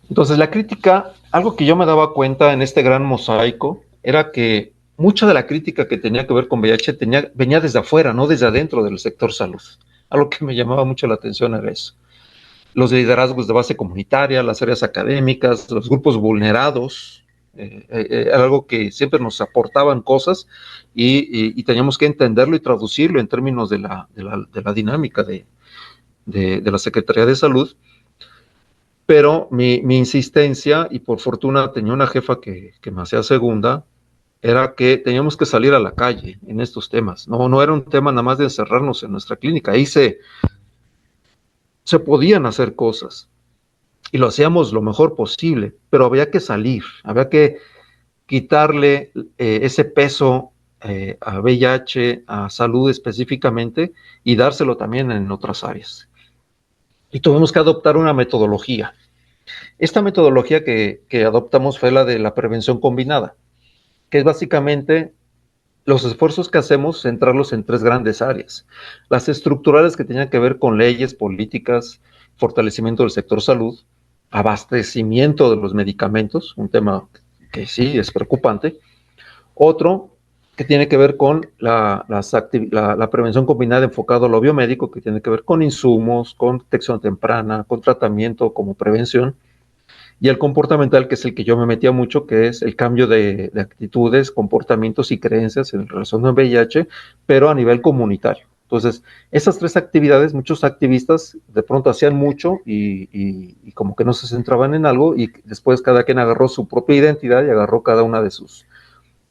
Entonces la crítica, algo que yo me daba cuenta en este gran mosaico, era que mucha de la crítica que tenía que ver con VIH venía desde afuera, no desde adentro del sector salud. Algo que me llamaba mucho la atención era eso. Los liderazgos de base comunitaria, las áreas académicas, los grupos vulnerados, algo que siempre nos aportaban cosas y teníamos que entenderlo y traducirlo en términos de la dinámica de la Secretaría de Salud. Pero mi insistencia, y por fortuna tenía una jefa que me hacía segunda, era que teníamos que salir a la calle en estos temas. No era un tema nada más de encerrarnos en nuestra clínica. Ahí se podían hacer cosas y lo hacíamos lo mejor posible, pero había que salir, había que quitarle ese peso a VIH, a salud específicamente, y dárselo también en otras áreas. Y tuvimos que adoptar una metodología. Esta metodología que adoptamos fue la de la prevención combinada, que es básicamente los esfuerzos que hacemos centrarlos en tres grandes áreas. Las estructurales, que tenían que ver con leyes, políticas, fortalecimiento del sector salud, abastecimiento de los medicamentos, un tema que sí es preocupante. Otro que tiene que ver con la prevención combinada enfocado a lo biomédico, que tiene que ver con insumos, con detección temprana, con tratamiento como prevención. y el comportamental, que es el que yo me metía mucho, que es el cambio de actitudes, comportamientos y creencias en relación al VIH, pero a nivel comunitario. Entonces, esas tres actividades, muchos activistas de pronto hacían mucho y como que no se centraban en algo, y después cada quien agarró su propia identidad y agarró cada una de sus,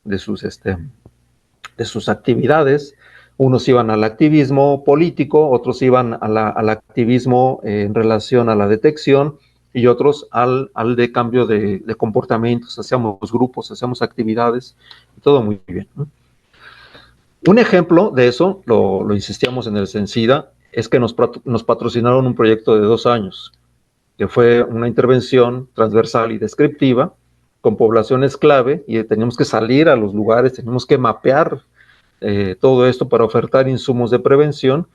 de sus actividades. Unos iban al activismo político, otros iban al activismo en relación a la detección, y otros al de cambio de comportamientos. Hacíamos grupos, hacíamos actividades, todo muy bien, ¿no? Un ejemplo de eso, lo insistíamos en el CENSIDA, es que nos patrocinaron un proyecto de 2 años, que fue una intervención transversal y descriptiva con poblaciones clave, y teníamos que salir a los lugares, teníamos que mapear todo esto para ofertar insumos de prevención,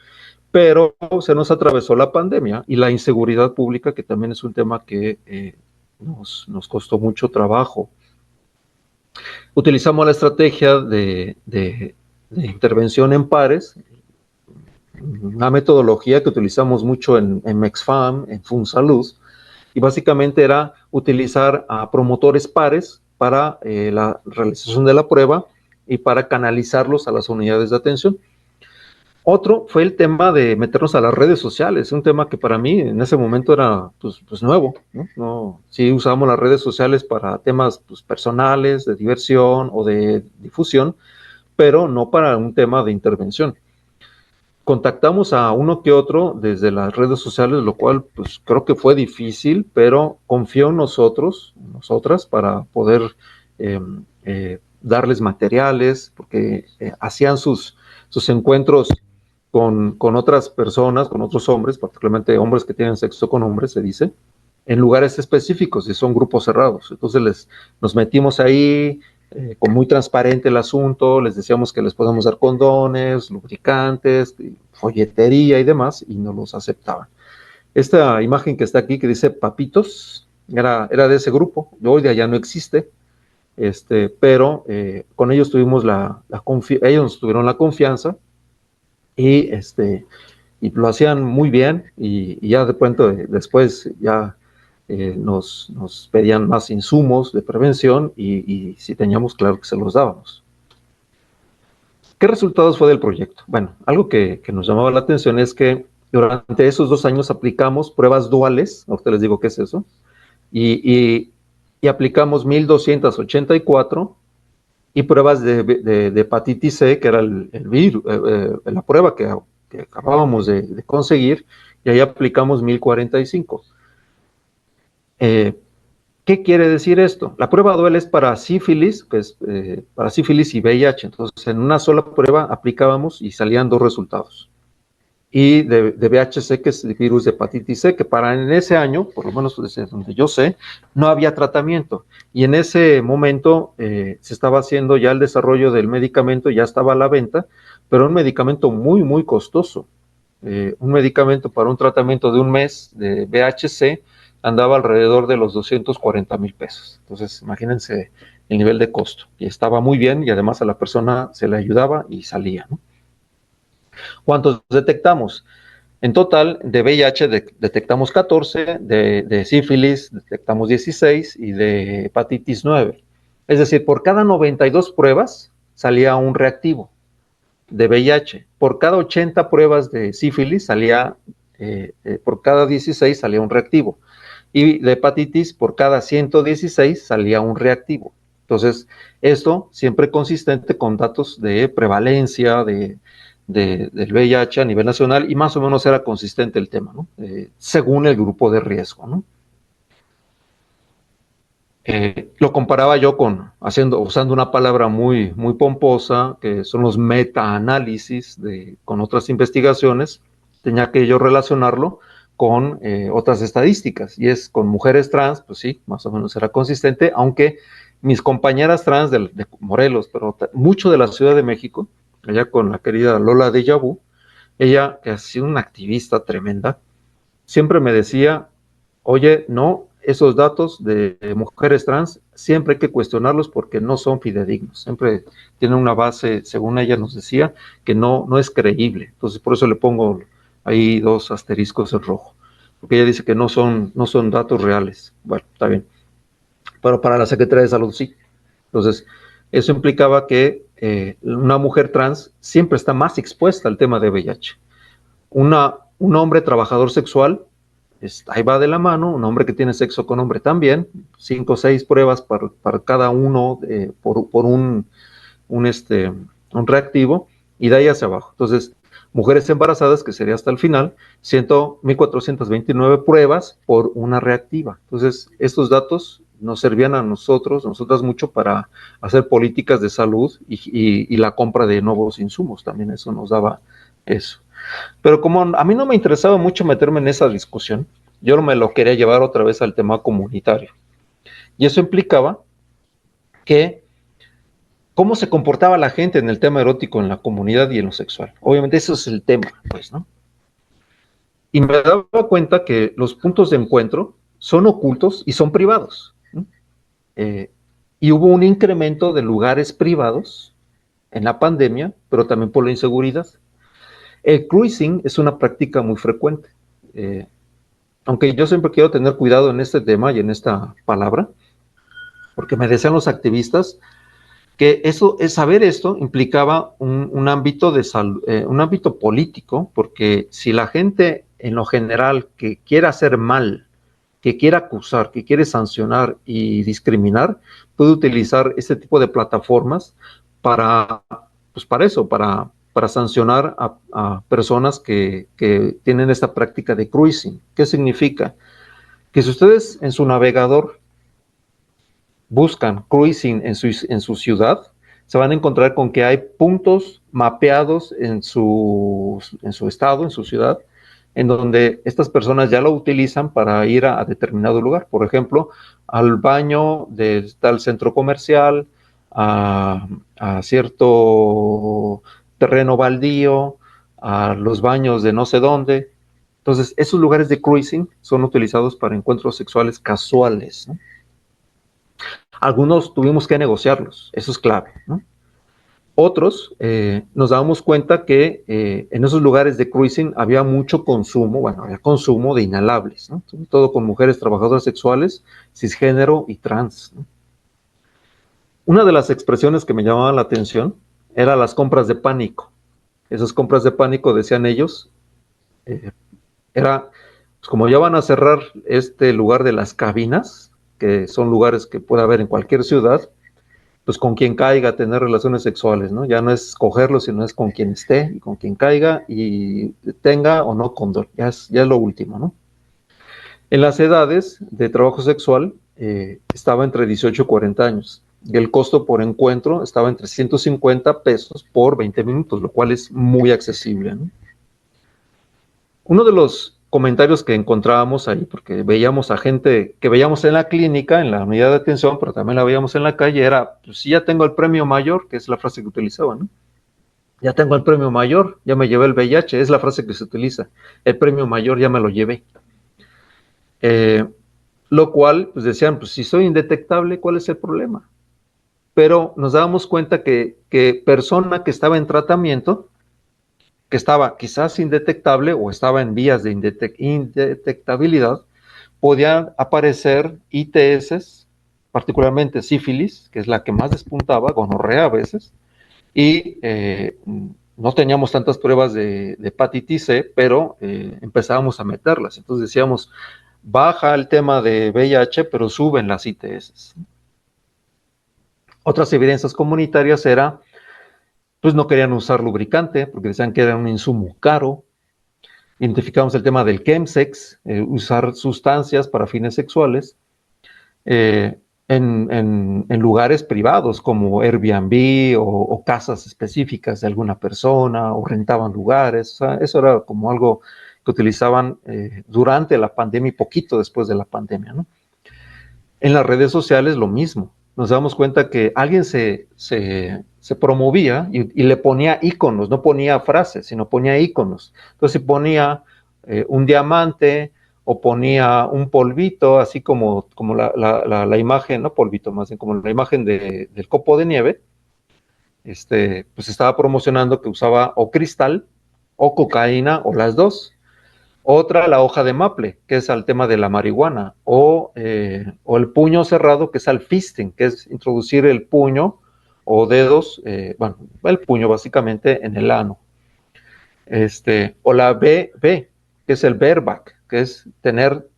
pero se nos atravesó la pandemia y la inseguridad pública, que también es un tema que nos costó mucho trabajo. Utilizamos la estrategia de intervención en pares, una metodología que utilizamos mucho en MEXFAM, en FunSalud, y básicamente era utilizar a promotores pares para la realización de la prueba y para canalizarlos a las unidades de atención. Otro fue el tema de meternos a las redes sociales, un tema que para mí en ese momento era pues nuevo, ¿no? Sí usábamos las redes sociales para temas pues, personales, de diversión o de difusión, pero no para un tema de intervención. Contactamos a uno que otro desde las redes sociales, lo cual pues creo que fue difícil, pero confió en nosotros, nosotras, para poder darles materiales, porque hacían sus encuentros con otras personas, con otros hombres, particularmente hombres que tienen sexo con hombres, se dice, en lugares específicos, y son grupos cerrados. Entonces nos metimos ahí, con muy transparente el asunto, les decíamos que les podemos dar condones, lubricantes, folletería y demás, y no los aceptaban. Esta imagen que está aquí, que dice Papitos, era de ese grupo. Hoy ya no existe, pero con ellos tuvimos ellos nos tuvieron la confianza, y lo hacían muy bien, y ya de pronto después ya nos pedían más insumos de prevención, y si teníamos, claro que se los dábamos. ¿Qué resultados fue del proyecto? Bueno, algo que nos llamaba la atención es que durante esos 2 años aplicamos pruebas duales, ahorita les digo qué es eso, y aplicamos 1,284, y pruebas de hepatitis C, que era el virus, la prueba que acabábamos de conseguir, y ahí aplicamos 1,045. ¿Qué quiere decir esto? La prueba dual es para sífilis, pues, para sífilis y VIH. Entonces, en una sola prueba aplicábamos y salían 2 resultados. Y de VHC, que es el virus de hepatitis C, que en ese año, por lo menos desde donde yo sé, no había tratamiento. Y en ese momento se estaba haciendo ya el desarrollo del medicamento, ya estaba a la venta, pero un medicamento muy, muy costoso. Un medicamento para un tratamiento de un mes de VHC andaba alrededor de los 240,000 pesos. Entonces, imagínense el nivel de costo. Y estaba muy bien, y además a la persona se le ayudaba y salía, ¿no? ¿Cuántos detectamos? En total, de VIH detectamos 14, de sífilis detectamos 16, y de hepatitis 9. Es decir, por cada 92 pruebas salía un reactivo de VIH. Por cada 80 pruebas de sífilis por cada 16 salía un reactivo. Y de hepatitis, por cada 116 salía un reactivo. Entonces, esto siempre consistente con datos de prevalencia del VIH a nivel nacional, y más o menos era consistente el tema, ¿no? Según el grupo de riesgo, ¿no? Lo comparaba yo usando una palabra muy, muy pomposa, que son los metaanálisis con otras investigaciones. Tenía que yo relacionarlo con otras estadísticas, y es con mujeres trans, pues sí, más o menos era consistente, aunque mis compañeras trans de Morelos, pero mucho de la Ciudad de México, allá con la querida Lola de Yabú, ella, que ha sido una activista tremenda, siempre me decía, oye, no, esos datos de mujeres trans siempre hay que cuestionarlos porque no son fidedignos, siempre tienen una base, según ella nos decía, que no es creíble. Entonces, por eso le pongo ahí 2 asteriscos en rojo. porque ella dice que no son datos reales. Bueno, está bien. Pero para la Secretaría de Salud sí. Entonces, eso implicaba que una mujer trans siempre está más expuesta al tema de VIH. Un hombre trabajador sexual, ahí va de la mano, un hombre que tiene sexo con hombre también, 5 o 6 pruebas para cada uno por un reactivo, y de ahí hacia abajo. Entonces, mujeres embarazadas, que sería hasta el final, 1.429 pruebas por una reactiva. Entonces, estos datos nos servían a nosotras mucho para hacer políticas de salud y la compra de nuevos insumos. También eso nos daba eso. Pero como a mí no me interesaba mucho meterme en esa discusión, yo me lo quería llevar otra vez al tema comunitario. Y eso implicaba que cómo se comportaba la gente en el tema erótico en la comunidad y en lo sexual. Obviamente eso es el tema, pues, ¿no? Y me daba cuenta que los puntos de encuentro son ocultos y son privados, ¿no? Y hubo un incremento de lugares privados en la pandemia, pero también por la inseguridad. El cruising es una práctica muy frecuente. Aunque yo siempre quiero tener cuidado en este tema y en esta palabra, porque me decían los activistas que saber esto implicaba un ámbito un ámbito político, porque si la gente en lo general que quiere hacer mal, que quiere acusar, que quiere sancionar y discriminar, puede utilizar este tipo de plataformas para, pues para eso, para sancionar a personas que tienen esta práctica de cruising. ¿Qué significa? Que si ustedes en su navegador buscan cruising en su ciudad, se van a encontrar con que hay puntos mapeados en su estado, en su ciudad, en donde estas personas ya lo utilizan para ir a determinado lugar. Por ejemplo, al baño de tal centro comercial, a cierto terreno baldío, a los baños de no sé dónde. Entonces, esos lugares de cruising son utilizados para encuentros sexuales casuales, ¿no? Algunos tuvimos que negociarlos, eso es clave, ¿no? Otros nos dábamos cuenta que en esos lugares de cruising había mucho consumo, bueno, había consumo de inhalables, ¿no? Sobre todo con mujeres trabajadoras sexuales, cisgénero y trans, ¿no? Una de las expresiones que me llamaban la atención era las compras de pánico. Esas compras de pánico, decían ellos, era, pues como ya van a cerrar este lugar de las cabinas, que son lugares que puede haber en cualquier ciudad, pues con quien caiga tener relaciones sexuales, ¿no? Ya no es cogerlo, sino es con quien esté y con quien caiga y tenga o no condón, ya es lo último, ¿no? En las edades de trabajo sexual estaba entre 18 y 40 años y el costo por encuentro estaba entre 150 pesos por 20 minutos, lo cual es muy accesible, ¿no? Uno de los comentarios que encontrábamos ahí, porque veíamos a gente que veíamos en la clínica, en la unidad de atención, pero también la veíamos en la calle, era, pues sí, ya tengo el premio mayor, que es la frase que utilizaban, ¿no? Ya tengo el premio mayor, ya me llevé el VIH, es la frase que se utiliza. El premio mayor ya me lo llevé. Lo cual, pues decían, pues si soy indetectable, ¿cuál es el problema? Pero nos dábamos cuenta que persona que estaba en tratamiento, que estaba quizás indetectable o estaba en vías de indetectabilidad, podían aparecer ITS, particularmente sífilis, que es la que más despuntaba, gonorrea a veces, y no teníamos tantas pruebas de hepatitis C, pero empezábamos a meterlas. Entonces decíamos, baja el tema de VIH, pero suben las ITS. Otras evidencias comunitarias era, pues no querían usar lubricante, porque decían que era un insumo caro. Identificamos el tema del chemsex, usar sustancias para fines sexuales, en lugares privados como Airbnb o casas específicas de alguna persona, o rentaban lugares. O sea, eso era como algo que utilizaban durante la pandemia y poquito después de la pandemia, ¿no? En las redes sociales lo mismo. Nos damos cuenta que alguien se promovía y le ponía iconos, no ponía frases, sino ponía iconos. Entonces, si ponía un diamante o ponía un polvito, así como la imagen, no polvito, más bien como la imagen del copo de nieve, pues estaba promocionando que usaba o cristal o cocaína o las dos. Otra, la hoja de maple, que es al tema de la marihuana, o el puño cerrado, que es al fisting, que es introducir el puño o dedos, bueno, el puño básicamente en el ano. O la B, que es el bareback, que es tener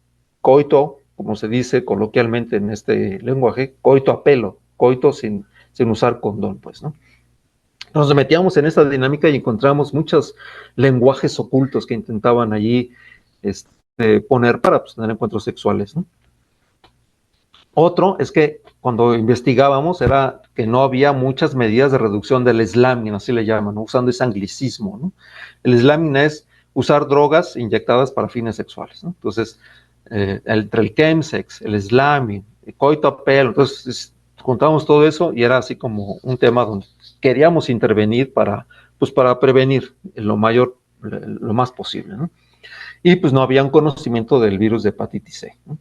coito, como se dice coloquialmente en este lenguaje, coito a pelo, coito sin usar condón, pues, ¿no? Nos metíamos en esta dinámica y encontramos muchos lenguajes ocultos que intentaban allí poner para pues, tener encuentros sexuales, ¿no? Otro es que cuando investigábamos era que no había muchas medidas de reducción del slamming, así le llaman, ¿no? Usando ese anglicismo, ¿no? El slamming es usar drogas inyectadas para fines sexuales, ¿no? Entonces, entre el chemsex, el slamming, el coito a pelo, entonces juntábamos todo eso y era así como un tema donde queríamos intervenir pues para prevenir lo más posible, ¿no? Y pues no había un conocimiento del virus de hepatitis C, ¿no?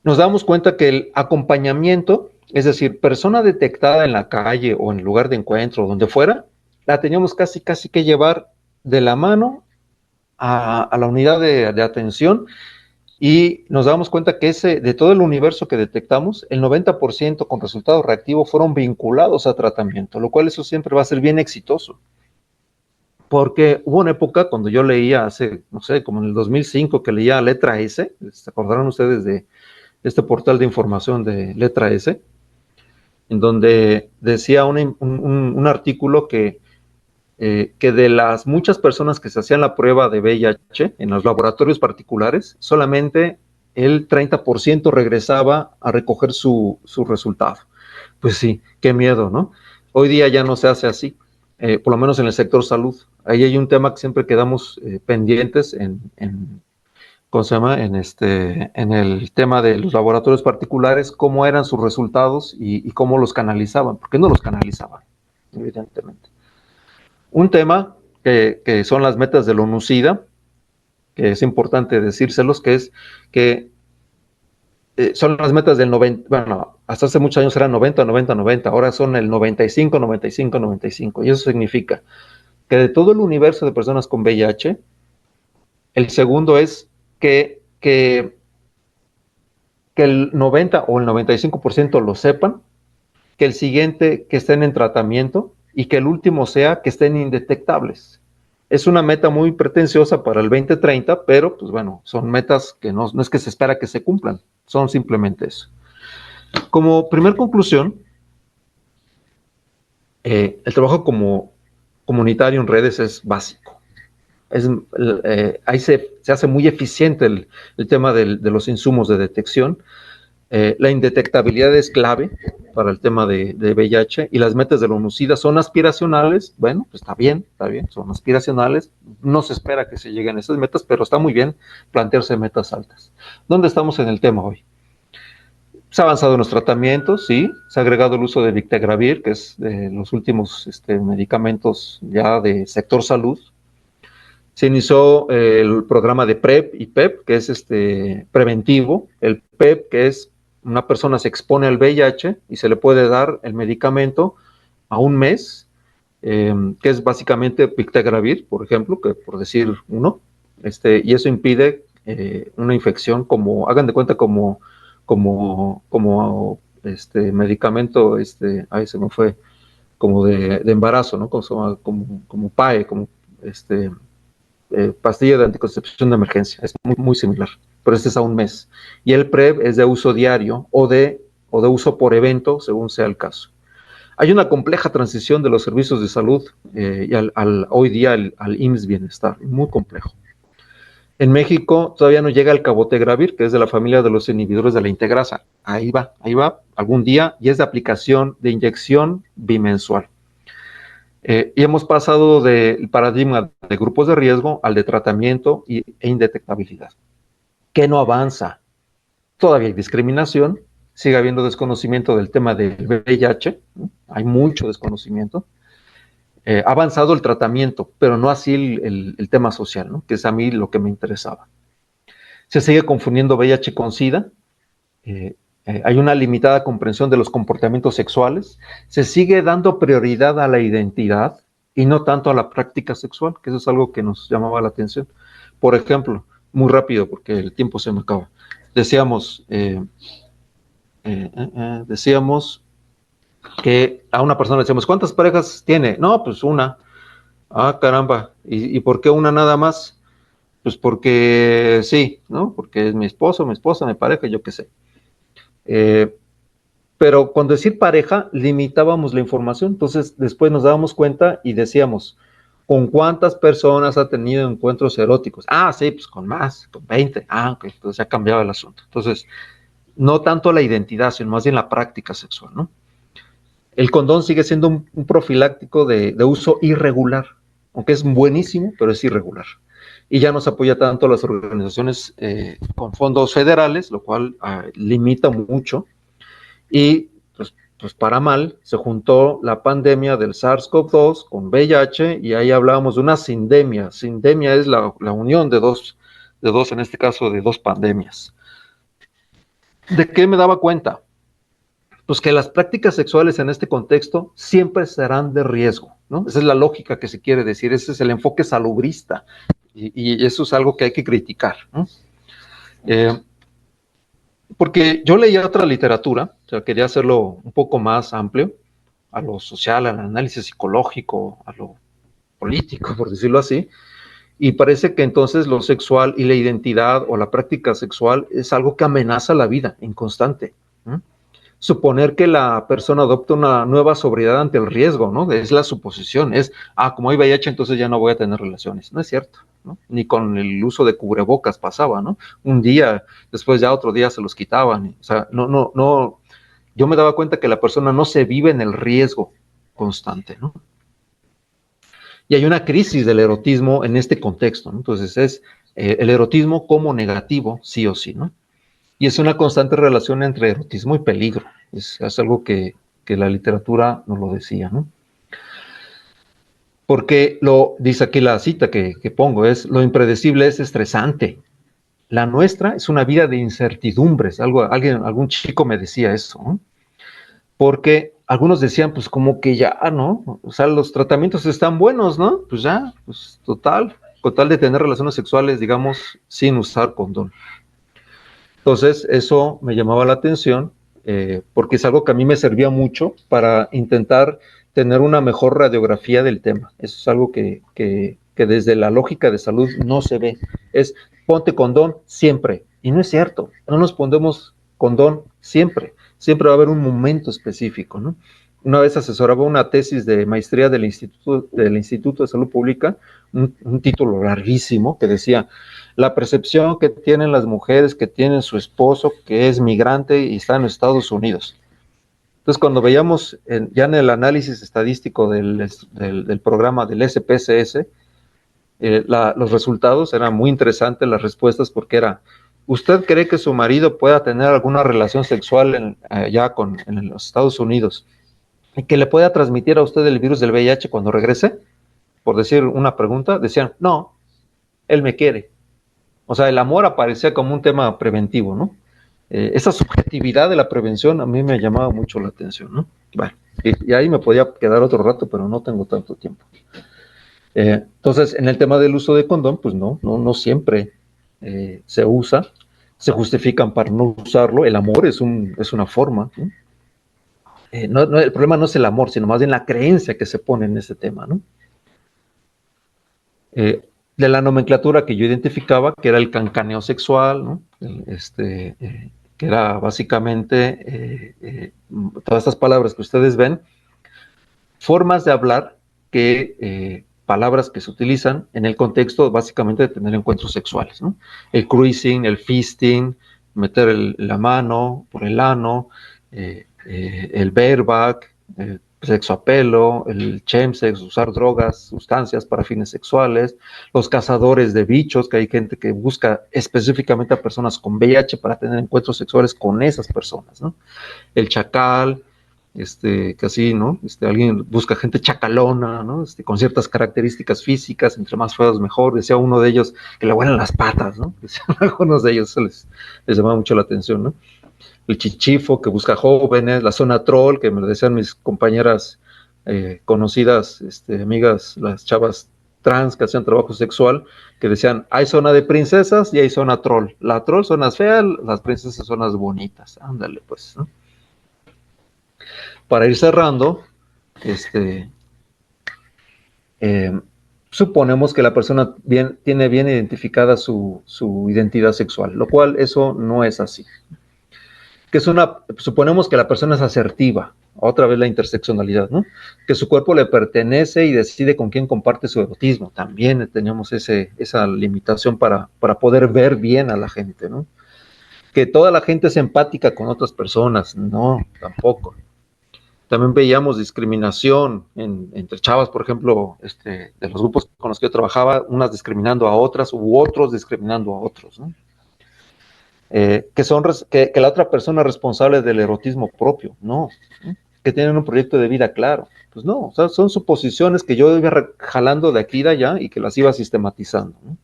Nos damos cuenta que el acompañamiento, es decir, persona detectada en la calle o en el lugar de encuentro, donde fuera, la teníamos casi que llevar de la mano a la unidad de atención y nos damos cuenta que de todo el universo que detectamos, el 90% con resultado reactivo fueron vinculados a tratamiento, lo cual eso siempre va a ser bien exitoso. Porque hubo una época cuando yo leía hace, no sé, como en el 2005, que leía Letra S, ¿se acordarán ustedes de este portal de información de Letra S? En donde decía un artículo que de las muchas personas que se hacían la prueba de VIH en los laboratorios particulares, solamente el 30% regresaba a recoger su resultado. Pues sí, qué miedo, ¿no? Hoy día ya no se hace así, por lo menos en el sector salud. Ahí hay un tema que siempre quedamos pendientes ¿cómo se llama? En el tema de los laboratorios particulares, cómo eran sus resultados y cómo los canalizaban, porque no los canalizaban, evidentemente. Un tema que son las metas del ONU-SIDA, que es importante decírselos, que es que son las metas del 90, bueno, hasta hace muchos años eran 90, 90, 90, ahora son el 95, 95, 95, y eso significa que de todo el universo de personas con VIH, el segundo es que el 90 o el 95% lo sepan, que el siguiente que estén en tratamiento y que el último sea que estén indetectables. Es una meta muy pretenciosa para el 2030, pero pues bueno, son metas que no es que se espera que se cumplan, son simplemente eso. Como primer conclusión, el trabajo como comunitario en redes es básico. Ahí se hace muy eficiente el tema de los insumos de detección. La indetectabilidad es clave para el tema de VIH y las metas de la ONU-SIDA son aspiracionales. Bueno, pues está bien, son aspiracionales. No se espera que se lleguen a esas metas, pero está muy bien plantearse metas altas. ¿Dónde estamos en el tema hoy? Se ha avanzado en los tratamientos, sí, se ha agregado el uso de Victegravir, que es de los últimos medicamentos ya de sector salud. Se inició el programa de PrEP y PEP, que es preventivo. El PEP, que es una persona se expone al VIH y se le puede dar el medicamento a un mes, que es básicamente Victegravir, por ejemplo, que por decir uno, y eso impide una infección hagan de cuenta como medicamento, ahí se me fue, como de embarazo, ¿no? Como PAE, como pastilla de anticoncepción de emergencia, es muy similar, pero este es a un mes. Y el PrEP es de uso diario o de uso por evento, según sea el caso. Hay una compleja transición de los servicios de salud y hoy día al IMSS Bienestar, muy complejo. En México todavía no llega el cabotegravir, que es de la familia de los inhibidores de la integrasa. Ahí va, algún día, y es de aplicación de inyección bimensual. Y hemos pasado del paradigma de grupos de riesgo al de tratamiento e indetectabilidad. ¿Qué no avanza? Todavía hay discriminación, sigue habiendo desconocimiento del tema del VIH, ¿no? Hay mucho desconocimiento. Ha avanzado el tratamiento, pero no así el tema social, ¿no? Que es a mí lo que me interesaba. Se sigue confundiendo VIH con SIDA. Hay una limitada comprensión de los comportamientos sexuales. Se sigue dando prioridad a la identidad y no tanto a la práctica sexual, que eso es algo que nos llamaba la atención. Por ejemplo, muy rápido porque el tiempo se me acaba. Decíamos, decíamos que a una persona le decíamos, ¿cuántas parejas tiene? No, pues una. Ah, caramba. ¿Y por qué una nada más? Pues porque sí, ¿no? Porque es mi esposo, mi esposa, mi pareja, yo qué sé. Eh, pero con decir pareja limitábamos la información, entonces después nos dábamos cuenta y decíamos, ¿con cuántas personas ha tenido encuentros eróticos? Ah, sí, pues con más, con 20. Ah, ok, entonces ya cambiaba el asunto. Entonces, no tanto la identidad, sino más bien la práctica sexual, ¿no? El condón sigue siendo un profiláctico de uso irregular, aunque es buenísimo, pero es irregular. Y ya no se apoya tanto a las organizaciones con fondos federales, lo cual limita mucho. Y pues para mal, se juntó la pandemia del SARS-CoV-2 con VIH y ahí hablábamos de una sindemia. Sindemia es la unión de dos, en este caso, de dos pandemias. ¿De qué me daba cuenta? Pues que las prácticas sexuales en este contexto siempre serán de riesgo, ¿no? Esa es la lógica que se quiere decir, ese es el enfoque salubrista y eso es algo que hay que criticar, ¿no? Porque yo leía otra literatura, o sea, quería hacerlo un poco más amplio, a lo social, al análisis psicológico, a lo político, por decirlo así, y parece que entonces lo sexual y la identidad o la práctica sexual es algo que amenaza la vida en constante. ¿No? Suponer que la persona adopta una nueva sobriedad ante el riesgo, ¿no? Es la suposición, es, como hay VIH, entonces ya no voy a tener relaciones. No es cierto, ¿no? Ni con el uso de cubrebocas pasaba, ¿no? Un día, después ya otro día se los quitaban. O sea, no, yo me daba cuenta que la persona no se vive en el riesgo constante, ¿no? Y hay una crisis del erotismo en este contexto, ¿no? Entonces es el erotismo como negativo, sí o sí, ¿no? Y es una constante relación entre erotismo y peligro. Es algo que la literatura nos lo decía, ¿no? Porque dice aquí la cita que pongo, es lo impredecible es estresante. La nuestra es una vida de incertidumbres. Algún chico me decía eso, ¿no? Porque algunos decían, pues como que ya, ¿no? O sea, los tratamientos están buenos, ¿no? Pues ya, pues total, con tal de tener relaciones sexuales, digamos, sin usar condón. Entonces, eso me llamaba la atención porque es algo que a mí me servía mucho para intentar tener una mejor radiografía del tema. Eso es algo que desde la lógica de salud no se ve. Es ponte condón siempre. Y no es cierto, no nos pondremos condón siempre. Siempre va a haber un momento específico, ¿no? Una vez asesoraba una tesis de maestría del Instituto de Salud Pública, un título larguísimo que decía la percepción que tienen las mujeres que tienen su esposo que es migrante y está en Estados Unidos. Entonces, cuando veíamos ya en el análisis estadístico del programa del SPSS, los resultados eran muy interesantes, las respuestas, porque era, ¿usted cree que su marido pueda tener alguna relación sexual en los Estados Unidos y que le pueda transmitir a usted el virus del VIH cuando regrese? Por decir una pregunta, decían, no, él me quiere. O sea, el amor aparecía como un tema preventivo, ¿no? Esa subjetividad de la prevención a mí me llamaba mucho la atención, ¿no? Bueno, y ahí me podía quedar otro rato, pero no tengo tanto tiempo. Entonces, en el tema del uso de condón, pues no siempre se usa, se justifican para no usarlo, el amor es una forma, ¿no? El problema no es el amor, sino más bien la creencia que se pone en ese tema, ¿no? De la nomenclatura que yo identificaba, que era el cancaneo sexual, ¿no? Que era básicamente todas estas palabras que ustedes ven, formas de hablar palabras que se utilizan en el contexto básicamente de tener encuentros sexuales, ¿no? El cruising, el fisting, meter la mano por el ano, el bareback, sexo a pelo, el chemsex, usar drogas, sustancias para fines sexuales, los cazadores de bichos, que hay gente que busca específicamente a personas con VIH para tener encuentros sexuales con esas personas, ¿no? El chacal, que así, ¿no? Alguien busca gente chacalona, ¿no? Con ciertas características físicas, entre más feos mejor. Decía uno de ellos que le huelen las patas, ¿no? Decían algunos de ellos, eso les llamaba mucho la atención, ¿no? El chichifo, que busca jóvenes, la zona troll, que me lo decían mis compañeras conocidas, amigas, las chavas trans que hacían trabajo sexual, que decían, hay zona de princesas y hay zona troll. La troll son las feas, las princesas son las bonitas. Ándale, pues, ¿no? Para ir cerrando, eh, suponemos que la persona tiene bien identificada su identidad sexual, lo cual eso no es así. Suponemos que la persona es asertiva, otra vez la interseccionalidad, ¿no? Que su cuerpo le pertenece y decide con quién comparte su erotismo. También tenemos esa limitación para poder ver bien a la gente, ¿no? Que toda la gente es empática con otras personas, no, tampoco. También veíamos discriminación entre chavas, por ejemplo, de los grupos con los que yo trabajaba, unas discriminando a otras u otros discriminando a otros, ¿no? Que la otra persona es responsable del erotismo propio, no, que tienen un proyecto de vida claro, pues no, o sea, son suposiciones que yo iba jalando de aquí y de allá y que las iba sistematizando, ¿no?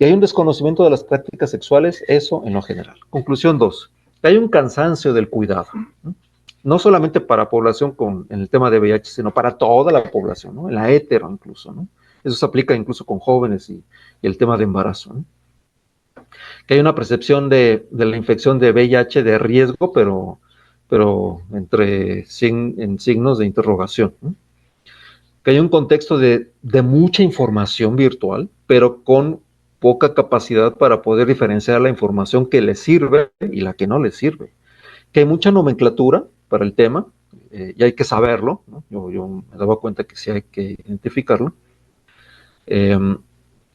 Y hay un desconocimiento de las prácticas sexuales, eso en lo general. Conclusión 2, que hay un cansancio del cuidado, ¿no? No solamente para población en el tema de VIH, sino para toda la población, ¿no? En la hetero incluso, ¿no? Eso se aplica incluso con jóvenes y el tema de embarazo, ¿no? Que hay una percepción de la infección de VIH de riesgo, pero en signos de interrogación, ¿no? Que hay un contexto de mucha información virtual, pero con poca capacidad para poder diferenciar la información que le sirve y la que no le sirve. Que hay mucha nomenclatura para el tema, y hay que saberlo, ¿no? Yo me daba cuenta que sí hay que identificarlo.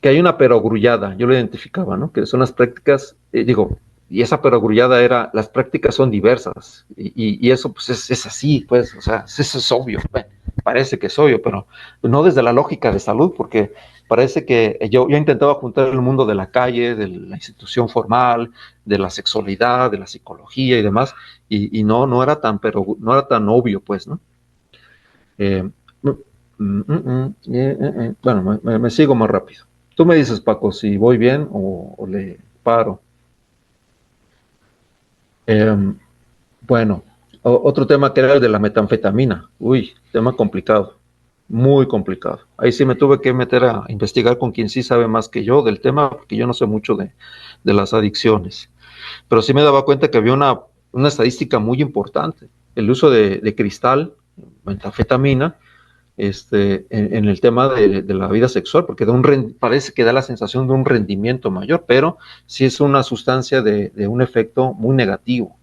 Que hay una perogrullada, yo lo identificaba, ¿no? Que son las prácticas, y esa perogrullada era, las prácticas son diversas, y eso pues es así, pues, o sea, eso es obvio, bueno, parece que es obvio, pero no desde la lógica de salud, porque parece que yo intentaba juntar el mundo de la calle, de la institución formal, de la sexualidad, de la psicología y demás, y no era tan obvio, pues, ¿no? Bueno, me sigo más rápido. Tú me dices, Paco, si voy bien o le paro. Eh, bueno, otro tema que era el de la metanfetamina. Uy, tema complicado, muy complicado. Ahí sí me tuve que meter a investigar con quien sí sabe más que yo del tema, porque yo no sé mucho de las adicciones. Pero sí me daba cuenta que había una estadística muy importante. El uso de cristal, metanfetamina, en el tema de la vida sexual, porque parece que da la sensación de un rendimiento mayor, pero sí es una sustancia de un efecto muy negativo.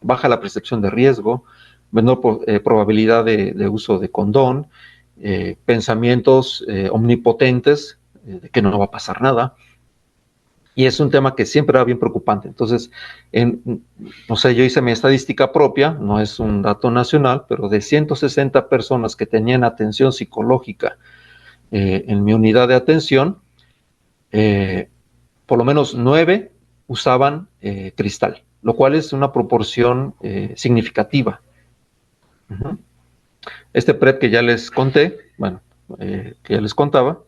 Baja la percepción de riesgo, menor probabilidad de uso de condón, pensamientos omnipotentes de que no va a pasar nada. Y es un tema que siempre era bien preocupante. Entonces, no sé, yo hice mi estadística propia, no es un dato nacional, pero de 160 personas que tenían atención psicológica en mi unidad de atención, por lo menos 9 usaban cristal, lo cual es una proporción significativa. Uh-huh. Este PrEP que ya les conté, que ya les contaba,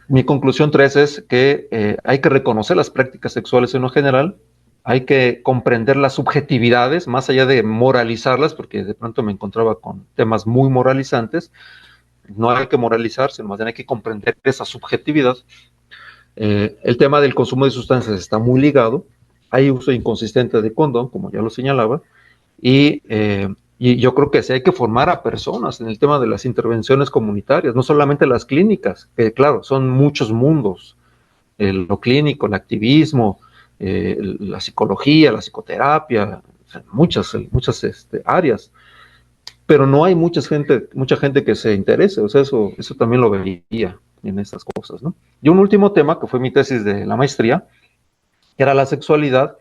mi conclusión 3 es que hay que reconocer las prácticas sexuales en lo general, hay que comprender las subjetividades, más allá de moralizarlas, porque de pronto me encontraba con temas muy moralizantes. No hay que moralizar, sino más bien hay que comprender esa subjetividad. El tema del consumo de sustancias está muy ligado, hay uso inconsistente de condón, como ya lo señalaba, y yo creo que sí hay que formar a personas en el tema de las intervenciones comunitarias, no solamente las clínicas, que claro, son muchos mundos, lo clínico, el activismo, la psicología, la psicoterapia, o sea, muchas áreas, pero no hay mucha gente que se interese, o sea, eso también lo veía en estas cosas, ¿no? Y un último tema, que fue mi tesis de la maestría, que era la sexualidad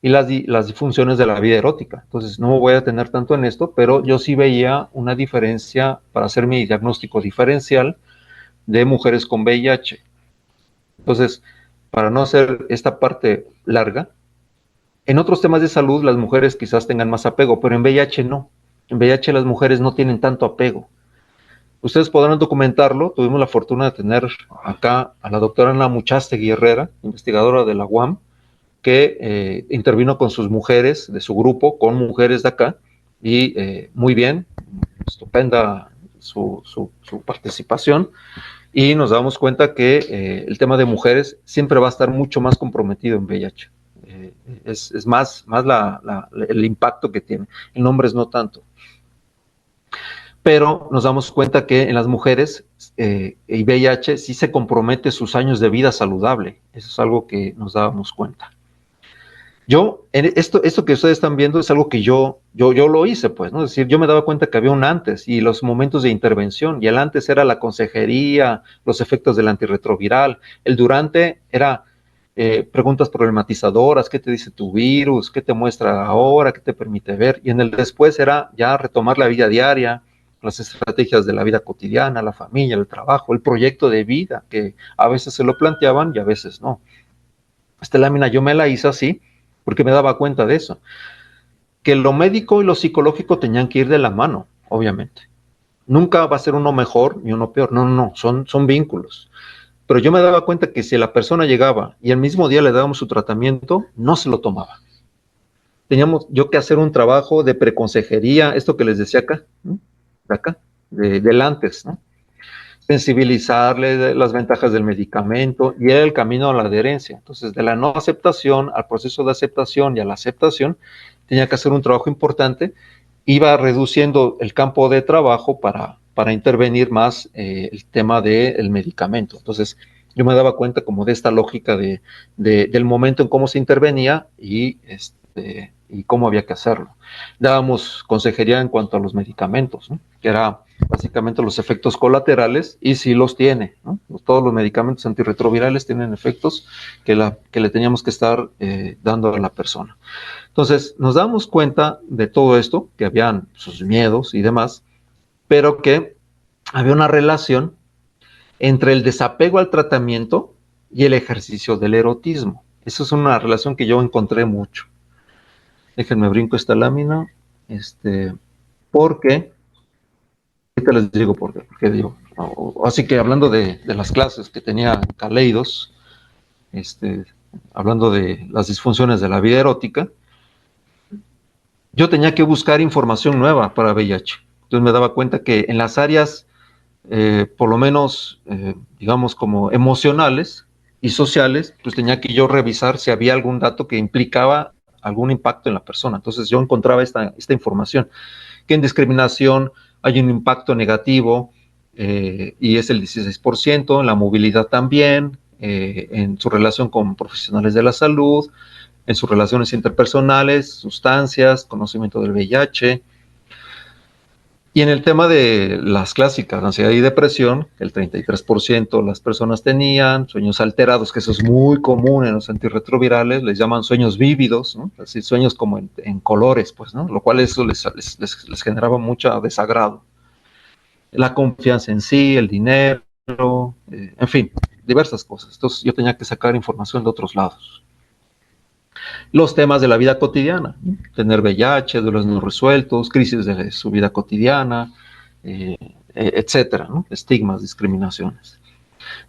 y las disfunciones de la vida erótica. Entonces, no me voy a detener tanto en esto, pero yo sí veía una diferencia para hacer mi diagnóstico diferencial de mujeres con VIH. Entonces, para no hacer esta parte larga, en otros temas de salud las mujeres quizás tengan más apego, pero en VIH no. En VIH las mujeres no tienen tanto apego. Ustedes podrán documentarlo. Tuvimos la fortuna de tener acá a la doctora Ana Muchastegui Herrera, investigadora de la UAM, que intervino con sus mujeres de su grupo, con mujeres de acá, y muy bien, estupenda su participación, y nos damos cuenta que el tema de mujeres siempre va a estar mucho más comprometido en VIH. Es más el impacto que tiene. En hombres no tanto. Pero nos damos cuenta que en las mujeres y VIH sí se compromete sus años de vida saludable. Eso es algo que nos dábamos cuenta. Esto que ustedes están viendo es algo que yo lo hice, pues, ¿no? Es decir, yo me daba cuenta que había un antes y los momentos de intervención, y el antes era la consejería, los efectos del antirretroviral, el durante era preguntas problematizadoras, qué te dice tu virus, qué te muestra ahora, qué te permite ver, y en el después era ya retomar la vida diaria, las estrategias de la vida cotidiana, la familia, el trabajo, el proyecto de vida, que a veces se lo planteaban y a veces no. Esta lámina yo me la hice así porque me daba cuenta de eso, que lo médico y lo psicológico tenían que ir de la mano, obviamente. Nunca va a ser uno mejor ni uno peor, no, son vínculos. Pero yo me daba cuenta que si la persona llegaba y el mismo día le dábamos su tratamiento, no se lo tomaba. Teníamos yo que hacer un trabajo de preconsejería, esto que les decía acá, ¿no? De acá, del antes, ¿no? Sensibilizarle de las ventajas del medicamento y era el camino a la adherencia. Entonces, de la no aceptación al proceso de aceptación y a la aceptación, tenía que hacer un trabajo importante, iba reduciendo el campo de trabajo para intervenir más el tema del medicamento. Entonces, yo me daba cuenta como de esta lógica del momento en cómo se intervenía y cómo había que hacerlo. Dábamos consejería en cuanto a los medicamentos, ¿no? Que era básicamente los efectos colaterales, y sí los tiene, ¿no? Todos los medicamentos antirretrovirales tienen efectos que le teníamos que estar dando a la persona. Entonces, nos damos cuenta de todo esto, que habían sus miedos y demás, pero que había una relación entre el desapego al tratamiento y el ejercicio del erotismo. Esa es una relación que yo encontré mucho. Déjenme brinco esta lámina, porque ahorita les digo por qué, porque digo, así que hablando de las clases que tenía Caleidos, hablando de las disfunciones de la vida erótica, yo tenía que buscar información nueva para VIH. Entonces me daba cuenta que en las áreas, por lo menos, digamos, como emocionales y sociales, pues tenía que yo revisar si había algún dato que implicaba algún impacto en la persona. Entonces yo encontraba esta información, que en discriminación hay un impacto negativo y es el 16%, en la movilidad también, en su relación con profesionales de la salud, en sus relaciones interpersonales, sustancias, conocimiento del VIH. Y en el tema de las clásicas, ansiedad y depresión, el 33% las personas tenían, sueños alterados, que eso es muy común en los antirretrovirales, les llaman sueños vívidos, ¿no? Es decir, sueños como en colores, pues, ¿no? Lo cual eso les generaba mucho desagrado. La confianza en sí, el dinero, en fin, diversas cosas. Entonces yo tenía que sacar información de otros lados. Los temas de la vida cotidiana, ¿no? Tener VIH, duelos no resueltos, crisis de su vida cotidiana, etcétera, ¿no? Estigmas, discriminaciones.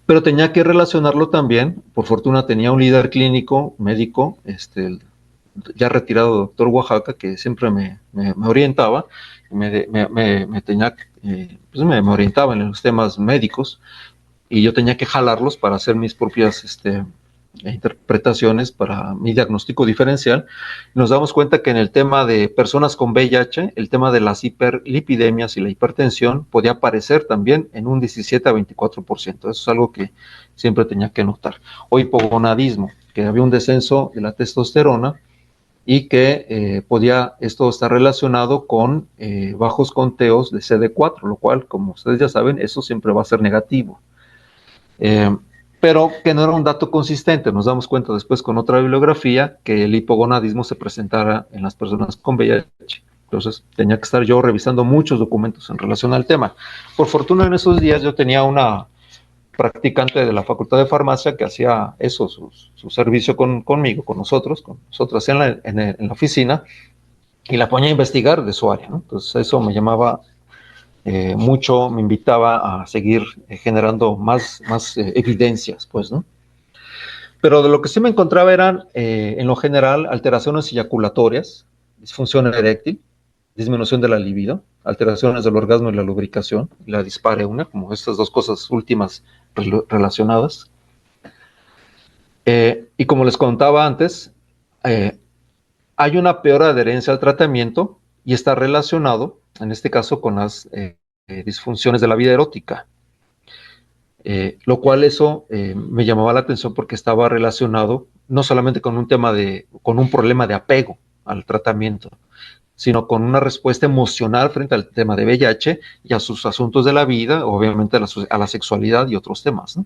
Pero tenía que relacionarlo también, por fortuna tenía un líder clínico, médico, ya retirado, doctor Oaxaca, que siempre me orientaba, me orientaba en los temas médicos, y yo tenía que jalarlos para hacer mis propias interpretaciones para mi diagnóstico diferencial. Nos damos cuenta que en el tema de personas con VIH, el tema de las hiperlipidemias y la hipertensión podía aparecer también en un 17 a 24%. Eso es algo que siempre tenía que notar. O hipogonadismo, que había un descenso de la testosterona y que podía esto estar relacionado con bajos conteos de CD4, lo cual, como ustedes ya saben, eso siempre va a ser negativo. Pero que no era un dato consistente. Nos damos cuenta después con otra bibliografía que el hipogonadismo se presentara en las personas con VIH. Entonces tenía que estar yo revisando muchos documentos en relación al tema. Por fortuna en esos días yo tenía una practicante de la Facultad de Farmacia que hacía eso, su servicio conmigo, con nosotros en la oficina, y la ponía a investigar de su área, ¿no? Entonces eso me llamaba mucho, me invitaba a seguir generando más evidencias, pues, ¿no? Pero de lo que sí me encontraba eran, en lo general, alteraciones eyaculatorias, disfunción eréctil, disminución de la libido, alteraciones del orgasmo y la lubricación, y la dispare una, como estas dos cosas últimas relacionadas. Y como les contaba antes, hay una peor adherencia al tratamiento y está relacionado, en este caso, con las disfunciones de la vida erótica. Lo cual eso me llamaba la atención porque estaba relacionado no solamente con con un problema de apego al tratamiento, sino con una respuesta emocional frente al tema de VIH y a sus asuntos de la vida, obviamente a la sexualidad y otros temas, ¿no?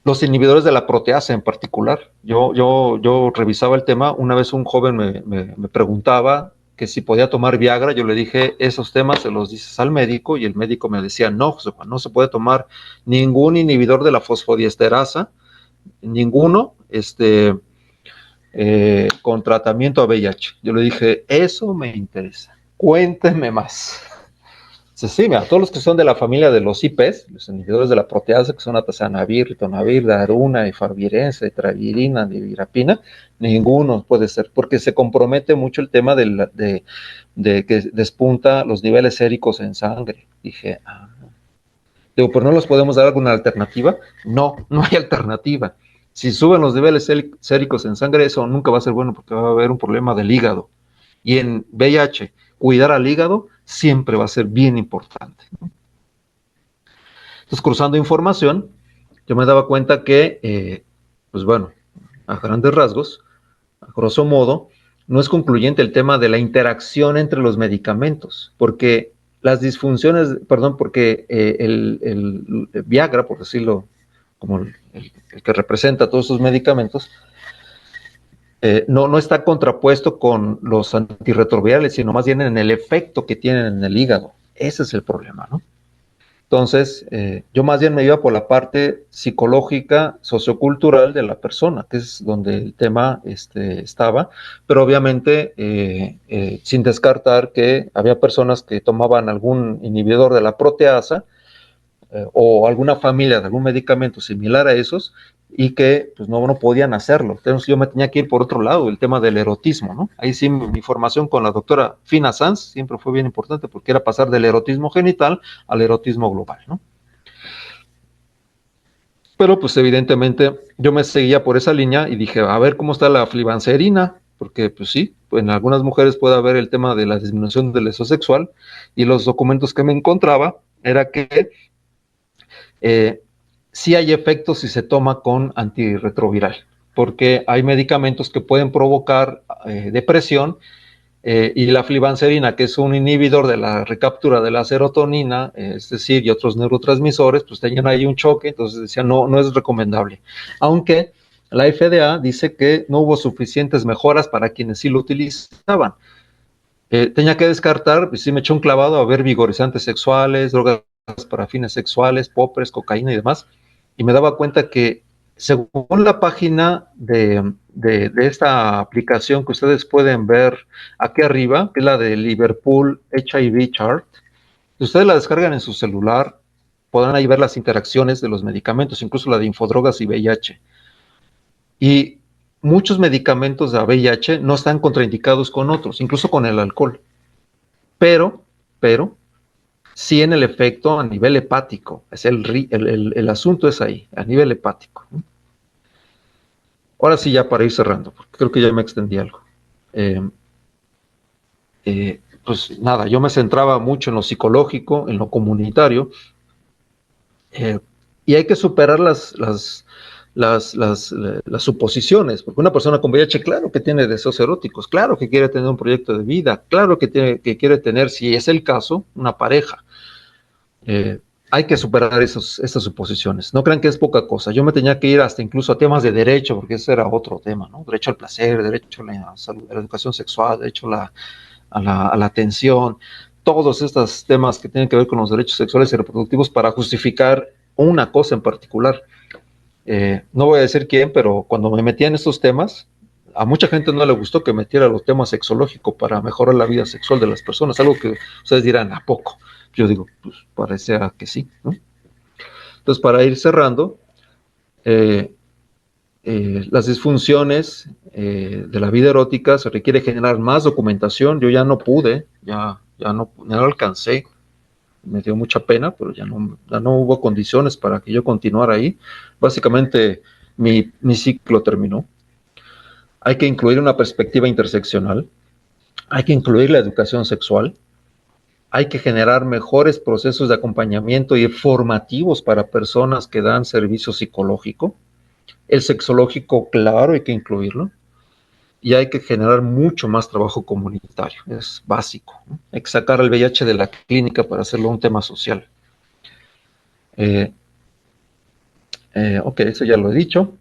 Los inhibidores de la proteasa en particular. Yo revisaba el tema. Una vez un joven me preguntaba que si podía tomar Viagra. Yo le dije, esos temas se los dices al médico, y el médico me decía, no, José Juan, no se puede tomar ningún inhibidor de la fosfodiesterasa, ninguno, con tratamiento a VIH. Yo le dije, eso me interesa, cuénteme más. Sí, mira, todos los que son de la familia de los IPs, los inhibidores de la proteasa, que son atazanavir, ritonavir, daruna, efavirenz, etravirina, divirapina, ninguno puede ser, porque se compromete mucho el tema de que despunta los niveles séricos en sangre. Dije, digo, ¿pero no los podemos dar alguna alternativa? No, no hay alternativa. Si suben los niveles séricos en sangre, eso nunca va a ser bueno, porque va a haber un problema del hígado. Y en VIH, cuidar al hígado siempre va a ser bien importante, ¿no? Entonces, cruzando información, yo me daba cuenta que, pues bueno, a grandes rasgos, a grosso modo, no es concluyente el tema de la interacción entre los medicamentos, porque las disfunciones, perdón, porque el Viagra, por decirlo como el que representa todos esos medicamentos, no está contrapuesto con los antirretrovirales, sino más bien en el efecto que tienen en el hígado. Ese es el problema, ¿no? Entonces, yo más bien me iba por la parte psicológica, sociocultural de la persona, que es donde el tema estaba, pero obviamente sin descartar que había personas que tomaban algún inhibidor de la proteasa, o alguna familia de algún medicamento similar a esos, y que pues no podían hacerlo. Entonces yo me tenía que ir por otro lado, el tema del erotismo, ¿no? Ahí sí mi formación con la doctora Fina Sanz siempre fue bien importante, porque era pasar del erotismo genital al erotismo global, ¿no? Pero pues evidentemente yo me seguía por esa línea y dije, a ver cómo está la flibanserina, porque pues sí, pues en algunas mujeres puede haber el tema de la disminución del deseo sexual, y los documentos que me encontraba era que sí hay efectos si se toma con antirretroviral, porque hay medicamentos que pueden provocar depresión, y la flibanserina, que es un inhibidor de la recaptura de la serotonina, es decir, y otros neurotransmisores, pues tenían ahí un choque. Entonces decían, no es recomendable. Aunque la FDA dice que no hubo suficientes mejoras para quienes sí lo utilizaban. Tenía que descartar, pues sí me echó un clavado a ver vigorizantes sexuales, drogas para fines sexuales, poppers, cocaína y demás, y me daba cuenta que según la página de esta aplicación que ustedes pueden ver aquí arriba, que es la de Liverpool HIV Chart, si ustedes la descargan en su celular, podrán ahí ver las interacciones de los medicamentos, incluso la de infodrogas y VIH. Y muchos medicamentos de VIH no están contraindicados con otros, incluso con el alcohol. Pero, sí en el efecto a nivel hepático. Es el asunto es ahí, a nivel hepático. Ahora sí, ya para ir cerrando, porque creo que ya me extendí algo. Pues nada, yo me centraba mucho en lo psicológico, en lo comunitario, y hay que superar las suposiciones, porque una persona con VIH, claro que tiene deseos eróticos, claro que quiere tener un proyecto de vida, claro que quiere tener, si es el caso, una pareja. Hay que superar esas suposiciones. No crean que es poca cosa. Yo me tenía que ir hasta incluso a temas de derecho, porque ese era otro tema, ¿no? Derecho al placer, derecho a la salud, a la educación sexual, derecho a la atención, todos estos temas que tienen que ver con los derechos sexuales y reproductivos para justificar una cosa en particular. No voy a decir quién, pero cuando me metía en estos temas, a mucha gente no le gustó que metiera los temas sexológicos para mejorar la vida sexual de las personas, algo que ustedes dirán, ¿a poco? Yo digo, pues parece que sí, ¿no? Entonces, para ir cerrando, las disfunciones de la vida erótica se requiere generar más documentación. Yo ya no pude, ya ya no alcancé, me dio mucha pena, pero ya no hubo condiciones para que yo continuara ahí. Básicamente mi ciclo terminó. Hay que incluir una perspectiva interseccional, hay que incluir la educación sexual, hay que generar mejores procesos de acompañamiento y formativos para personas que dan servicio psicológico. El sexológico, claro, hay que incluirlo. Y hay que generar mucho más trabajo comunitario, es básico, ¿no? Hay que sacar el VIH de la clínica para hacerlo un tema social. Ok, eso ya lo he dicho.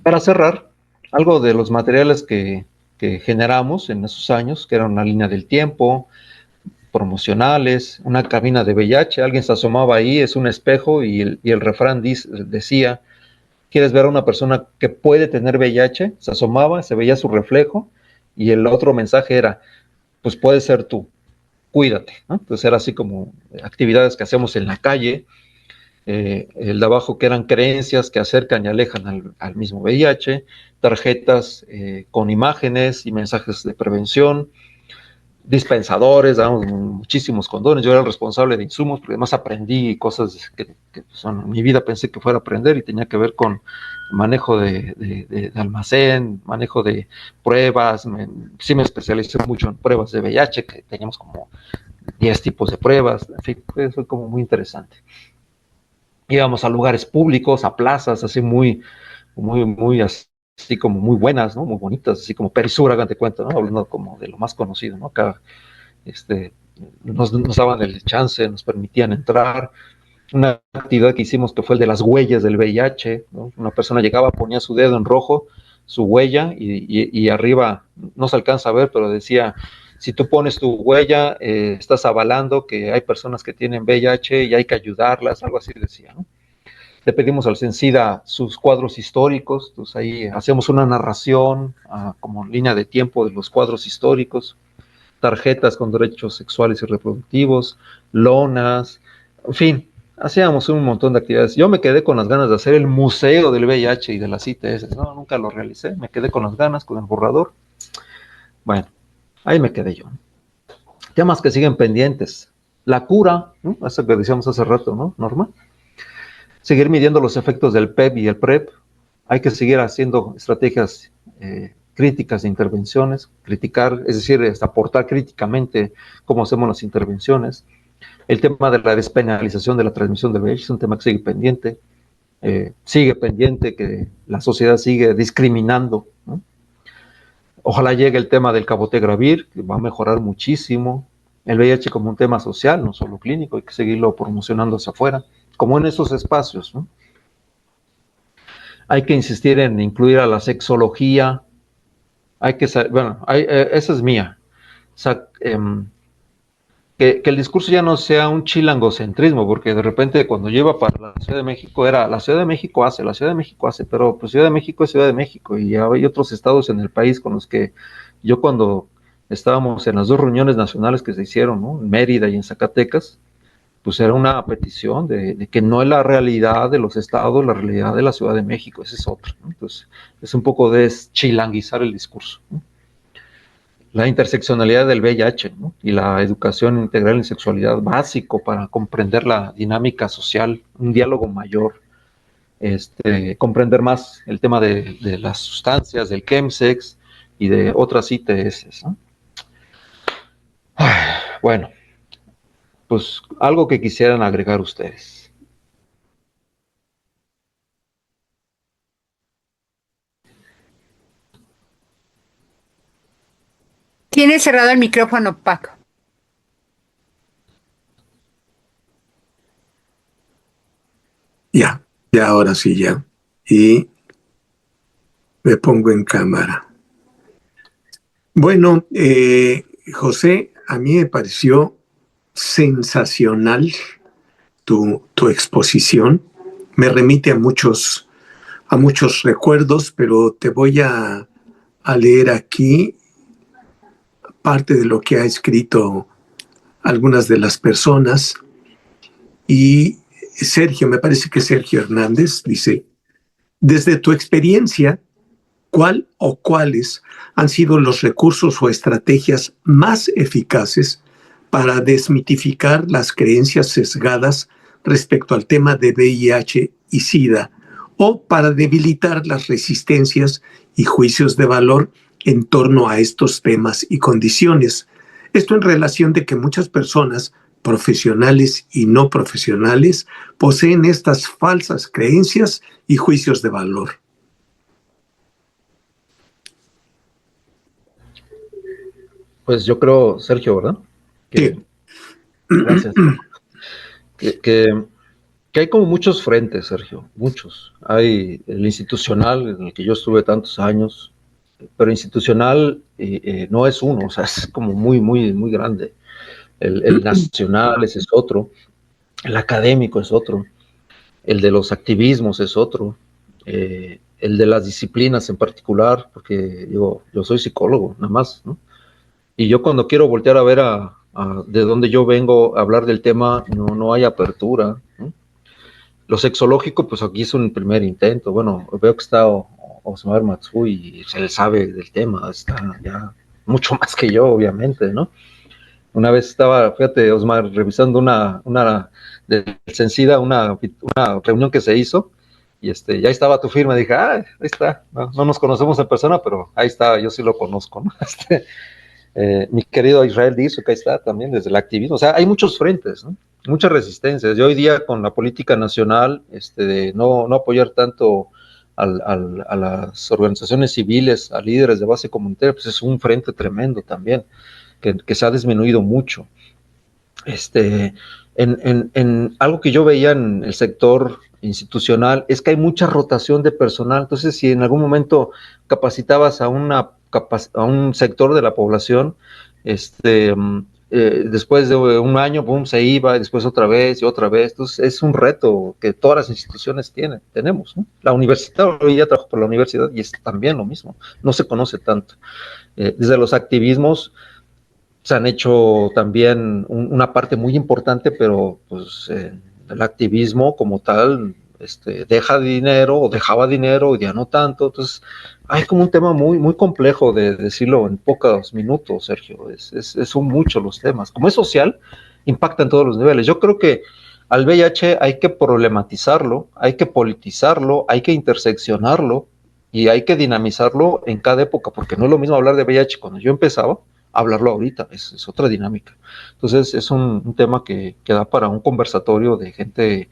Para cerrar, algo de los materiales que generamos en esos años, que era una línea del tiempo, promocionales, una cabina de VIH, alguien se asomaba ahí, es un espejo, y el refrán decía, ¿quieres ver a una persona que puede tener VIH? Se asomaba, se veía su reflejo, y el otro mensaje era, pues puede ser tú, cuídate, ¿no? Entonces era así como actividades que hacemos en la calle, el de abajo que eran creencias que acercan y alejan al mismo VIH, tarjetas con imágenes y mensajes de prevención, dispensadores, damos muchísimos condones, yo era el responsable de insumos, pero además aprendí cosas que en mi vida pensé que fuera a aprender y tenía que ver con manejo de almacén, manejo de pruebas, sí me especialicé mucho en pruebas de VIH, que teníamos como 10 tipos de pruebas, en fin, fue como muy interesante. Íbamos a lugares públicos, a plazas, así muy así como muy buenas, ¿no? Muy bonitas, así como Perisur, háganse cuenta, ¿no? Hablando como de lo más conocido, ¿no? Acá, nos daban el chance, nos permitían entrar. Una actividad que hicimos que fue el de las huellas del VIH, ¿no? Una persona llegaba, ponía su dedo en rojo, su huella, y arriba, no se alcanza a ver, pero decía, si tú pones tu huella, estás avalando que hay personas que tienen VIH y hay que ayudarlas, algo así decía, ¿no? Le pedimos al CENSIDA sus cuadros históricos, entonces ahí hacemos una narración como línea de tiempo de los cuadros históricos, tarjetas con derechos sexuales y reproductivos, lonas, en fin, hacíamos un montón de actividades. Yo me quedé con las ganas de hacer el museo del VIH y de las ITS, no, nunca lo realicé, me quedé con las ganas, con el borrador. Bueno, ahí me quedé yo. Temas que siguen pendientes. La cura, ¿no? Eso que decíamos hace rato, ¿no, Norma? Seguir midiendo los efectos del PEP y el PrEP. Hay que seguir haciendo estrategias críticas de intervenciones, criticar, es decir, aportar críticamente cómo hacemos las intervenciones. El tema de la despenalización de la transmisión del VIH es un tema que sigue pendiente, que la sociedad sigue discriminando, ¿no? Ojalá llegue el tema del cabotegravir, que va a mejorar muchísimo. El VIH como un tema social, no solo clínico, hay que seguirlo promocionando hacia afuera, como en esos espacios, ¿no? Hay que insistir en incluir a la sexología, esa es mía, o sea, que el discurso ya no sea un chilangocentrismo, porque de repente cuando yo iba para la Ciudad de México era, la Ciudad de México hace, pero pues Ciudad de México es Ciudad de México, y hay otros estados en el país con los que yo cuando estábamos en las dos reuniones nacionales que se hicieron, ¿no? En Mérida y en Zacatecas, pues era una petición de que no es la realidad de los estados, la realidad de la Ciudad de México, esa es otra, ¿no? Entonces, es un poco de chilanguizar el discurso, ¿no? La interseccionalidad del VIH, ¿no? Y la educación integral en sexualidad, básico para comprender la dinámica social, un diálogo mayor, comprender más el tema de las sustancias, del chemsex y de otras ITS, ¿no? Bueno, pues algo que quisieran agregar ustedes. Tiene cerrado el micrófono, Paco. Ya, ahora sí, ya. Y me pongo en cámara. Bueno, José, a mí me pareció sensacional tu exposición. Me remite a muchos recuerdos, pero te voy a leer aquí parte de lo que ha escrito algunas de las personas. Y Sergio, me parece que Sergio Hernández dice, desde tu experiencia, ¿cuál o cuáles han sido los recursos o estrategias más eficaces para desmitificar las creencias sesgadas respecto al tema de VIH y SIDA, o para debilitar las resistencias y juicios de valor en torno a estos temas y condiciones. Esto en relación de que muchas personas, profesionales y no profesionales, poseen estas falsas creencias y juicios de valor. Pues yo creo, Sergio, ¿verdad? Sí. Gracias. Que hay como muchos frentes, Sergio, muchos. Hay el institucional, en el que yo estuve tantos años, pero institucional no es uno, o sea, es como muy grande. El nacional ese es otro, el académico es otro, el de los activismos es otro, el de las disciplinas en particular, porque yo soy psicólogo, nada más, ¿no? Y yo cuando quiero voltear a ver de dónde yo vengo a hablar del tema, no hay apertura, ¿no? Lo sexológico, pues aquí es un primer intento. Bueno, veo que está Osmar Matsui y se le sabe del tema, está ya mucho más que yo, obviamente, ¿no? Una vez estaba, fíjate, Osmar, revisando una del Sencida, una reunión que se hizo, y ya estaba tu firma, dije, ahí está, no nos conocemos en persona, pero ahí está, yo sí lo conozco, ¿no? Mi querido Israel Dirso, que ahí está también desde el activismo. O sea, hay muchos frentes, ¿no? Muchas resistencias. Y hoy día con la política nacional, de no apoyar tanto a las organizaciones civiles, a líderes de base comunitaria, pues es un frente tremendo también, que se ha disminuido mucho. En algo que yo veía en el sector institucional es que hay mucha rotación de personal. Entonces, si en algún momento capacitabas a un sector de la población, después de un año, boom, se iba, y después otra vez y otra vez. Entonces, es un reto que todas las instituciones tenemos, ¿no? La universidad, hoy ya trabajo por la universidad y es también lo mismo, no se conoce tanto. Desde los activismos se han hecho también una parte muy importante, pero pues el activismo como tal deja dinero o dejaba dinero y ya no tanto. Entonces hay como un tema muy complejo de decirlo en pocos minutos, Sergio. Son muchos los temas. Como es social, impacta en todos los niveles. Yo creo que al VIH hay que problematizarlo, hay que politizarlo, hay que interseccionarlo y hay que dinamizarlo en cada época, porque no es lo mismo hablar de VIH cuando yo empezaba, hablarlo ahorita, es otra dinámica. Entonces es un tema que da para un conversatorio de gente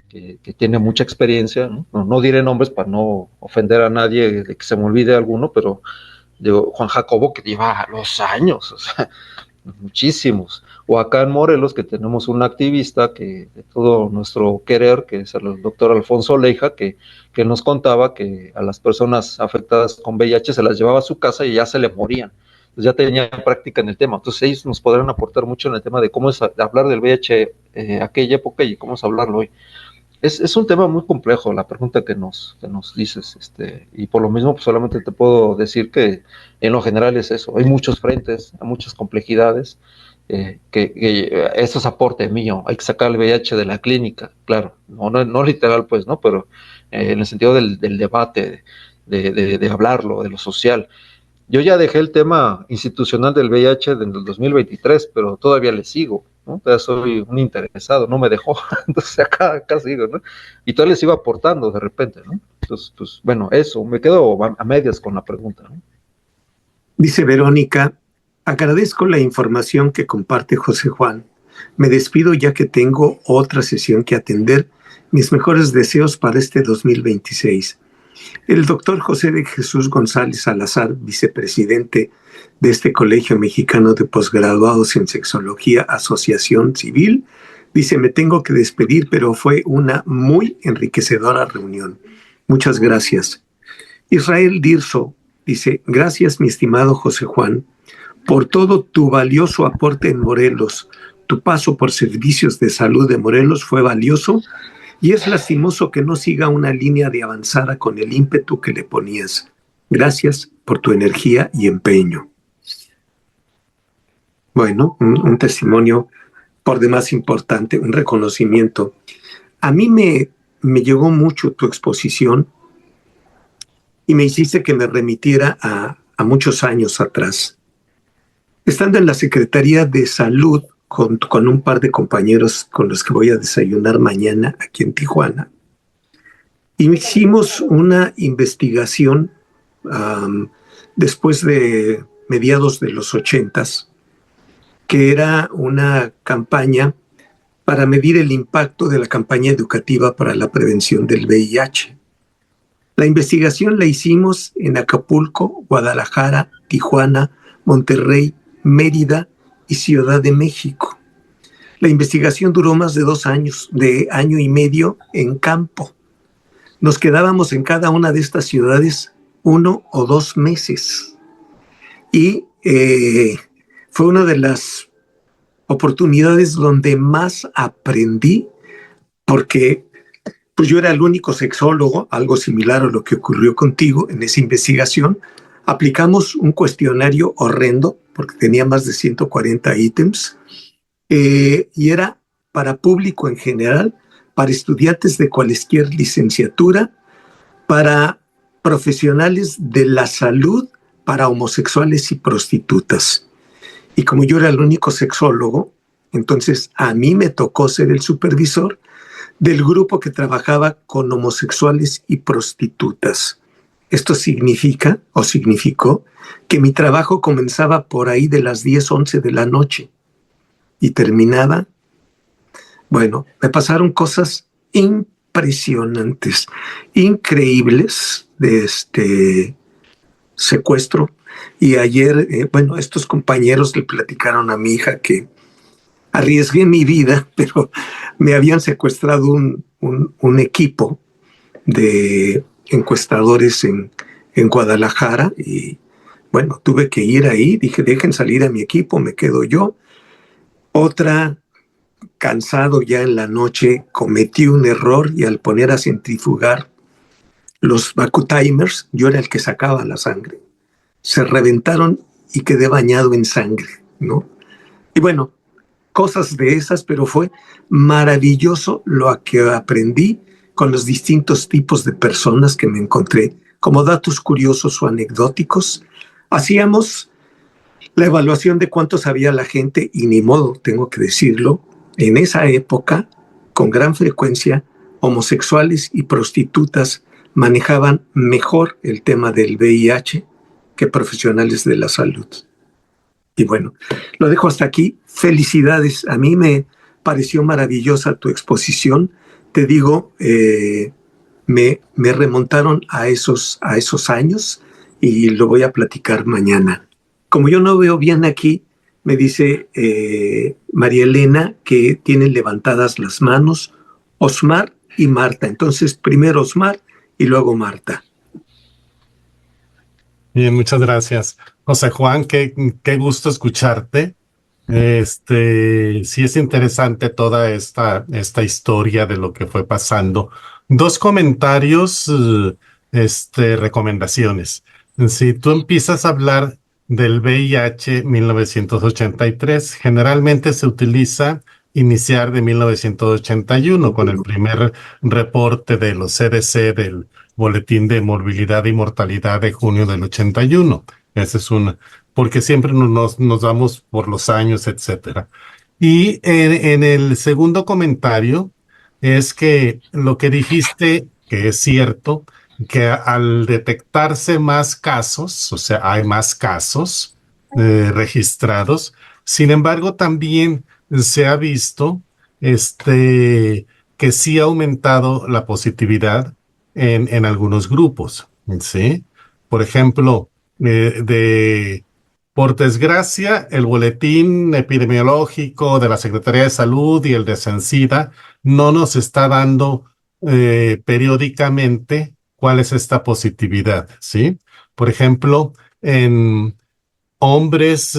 que tiene mucha experiencia, ¿no? No diré nombres para no ofender a nadie, de que se me olvide alguno, pero digo, Juan Jacobo, que lleva los años, o sea, muchísimos. O acá en Morelos, que tenemos un activista que de todo nuestro querer, que es el doctor Alfonso Leija, que nos contaba que a las personas afectadas con VIH se las llevaba a su casa y ya se le morían. Pues ya tenía práctica en el tema. Entonces ellos nos podrán aportar mucho en el tema de cómo es hablar del VIH aquella época y cómo es hablarlo hoy. Es un tema muy complejo la pregunta que nos dices, y por lo mismo pues solamente te puedo decir que en lo general es eso. Hay muchos frentes, hay muchas complejidades, que esto es aporte mío. Hay que sacar el VIH de la clínica, claro, no literal pues, ¿no? Pero en el sentido del debate, de hablarlo, de lo social. Yo ya dejé el tema institucional del VIH en el 2023, pero todavía le sigo, ¿no? Todavía soy un interesado, no me dejó, entonces acá sigo, ¿no? Y todavía les iba aportando de repente, ¿no? Entonces, pues, bueno, eso, me quedo a medias con la pregunta, ¿no? Dice Verónica, agradezco la información que comparte José Juan. Me despido ya que tengo otra sesión que atender. Mis mejores deseos para este 2026. El doctor José de Jesús González Salazar, vicepresidente de este Colegio Mexicano de Posgraduados en Sexología, Asociación Civil, dice, me tengo que despedir, pero fue una muy enriquecedora reunión. Muchas gracias. Israel Dirso dice, gracias mi estimado José Juan, por todo tu valioso aporte en Morelos. Tu paso por servicios de salud de Morelos fue valioso y es lastimoso que no siga una línea de avanzada con el ímpetu que le ponías. Gracias por tu energía y empeño. Bueno, un testimonio por demás importante, un reconocimiento. A mí me llegó mucho tu exposición y me hiciste que me remitiera a muchos años atrás. Estando en la Secretaría de Salud con un par de compañeros con los que voy a desayunar mañana aquí en Tijuana. Hicimos una investigación después de mediados de los 80s, que era una campaña para medir el impacto de la campaña educativa para la prevención del VIH. La investigación la hicimos en Acapulco, Guadalajara, Tijuana, Monterrey, Mérida y Ciudad de México. La investigación duró más de 2 años, de año y medio en campo. Nos quedábamos en cada una de estas ciudades 1 o 2 meses. Y fue una de las oportunidades donde más aprendí, porque pues yo era el único sexólogo, algo similar a lo que ocurrió contigo en esa investigación. Aplicamos un cuestionario horrendo, porque tenía más de 140 ítems, y era para público en general, para estudiantes de cualquier licenciatura, para profesionales de la salud, para homosexuales y prostitutas. Y como yo era el único sexólogo, entonces a mí me tocó ser el supervisor del grupo que trabajaba con homosexuales y prostitutas. Esto significa, o significó, que mi trabajo comenzaba por ahí de las 10, 11 de la noche y terminaba. Bueno, me pasaron cosas impresionantes, increíbles de este secuestro. Y ayer, estos compañeros le platicaron a mi hija que arriesgué mi vida, pero me habían secuestrado un equipo de encuestadores en Guadalajara y bueno, tuve que ir ahí, dije, dejen salir a mi equipo, me quedo yo. Otra, cansado ya en la noche, cometí un error y al poner a centrifugar los vacutimers, yo era el que sacaba la sangre. Se reventaron y quedé bañado en sangre, ¿no? Y bueno, cosas de esas, pero fue maravilloso lo que aprendí con los distintos tipos de personas que me encontré. Como datos curiosos o anecdóticos, hacíamos la evaluación de cuánto sabía la gente y ni modo, tengo que decirlo, en esa época, con gran frecuencia, homosexuales y prostitutas manejaban mejor el tema del VIH que profesionales de la salud. Y bueno, lo dejo hasta aquí. Felicidades. A mí me pareció maravillosa tu exposición. Te digo, me remontaron a esos años y lo voy a platicar mañana. Como yo no veo bien aquí, me dice María Elena que tienen levantadas las manos Osmar y Marta. Entonces, primero Osmar y luego Marta. Bien, muchas gracias. José Juan, qué gusto escucharte. Sí es interesante toda esta historia de lo que fue pasando. 2 comentarios, recomendaciones. Si tú empiezas a hablar del VIH 1983, generalmente se utiliza iniciar de 1981 con el primer reporte de los CDC del Boletín de Morbilidad y Mortalidad de junio del 81. Ese es porque siempre nos vamos por los años, etcétera. Y en el segundo comentario es que lo que dijiste, que es cierto, que al detectarse más casos, o sea, hay más casos registrados, sin embargo, también se ha visto que sí ha aumentado la positividad en algunos grupos, ¿sí? Por ejemplo, por desgracia, el boletín epidemiológico de la Secretaría de Salud y el de SENSIDA no nos está dando periódicamente cuál es esta positividad, ¿sí? Por ejemplo, en hombres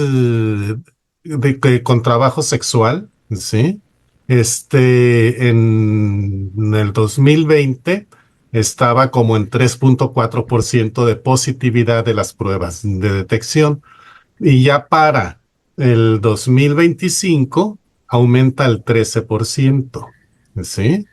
con trabajo sexual, ¿sí? En el 2020 estaba como en 3.4% de positividad de las pruebas de detección. Y ya para el 2025 aumenta al 13%, ¿sí?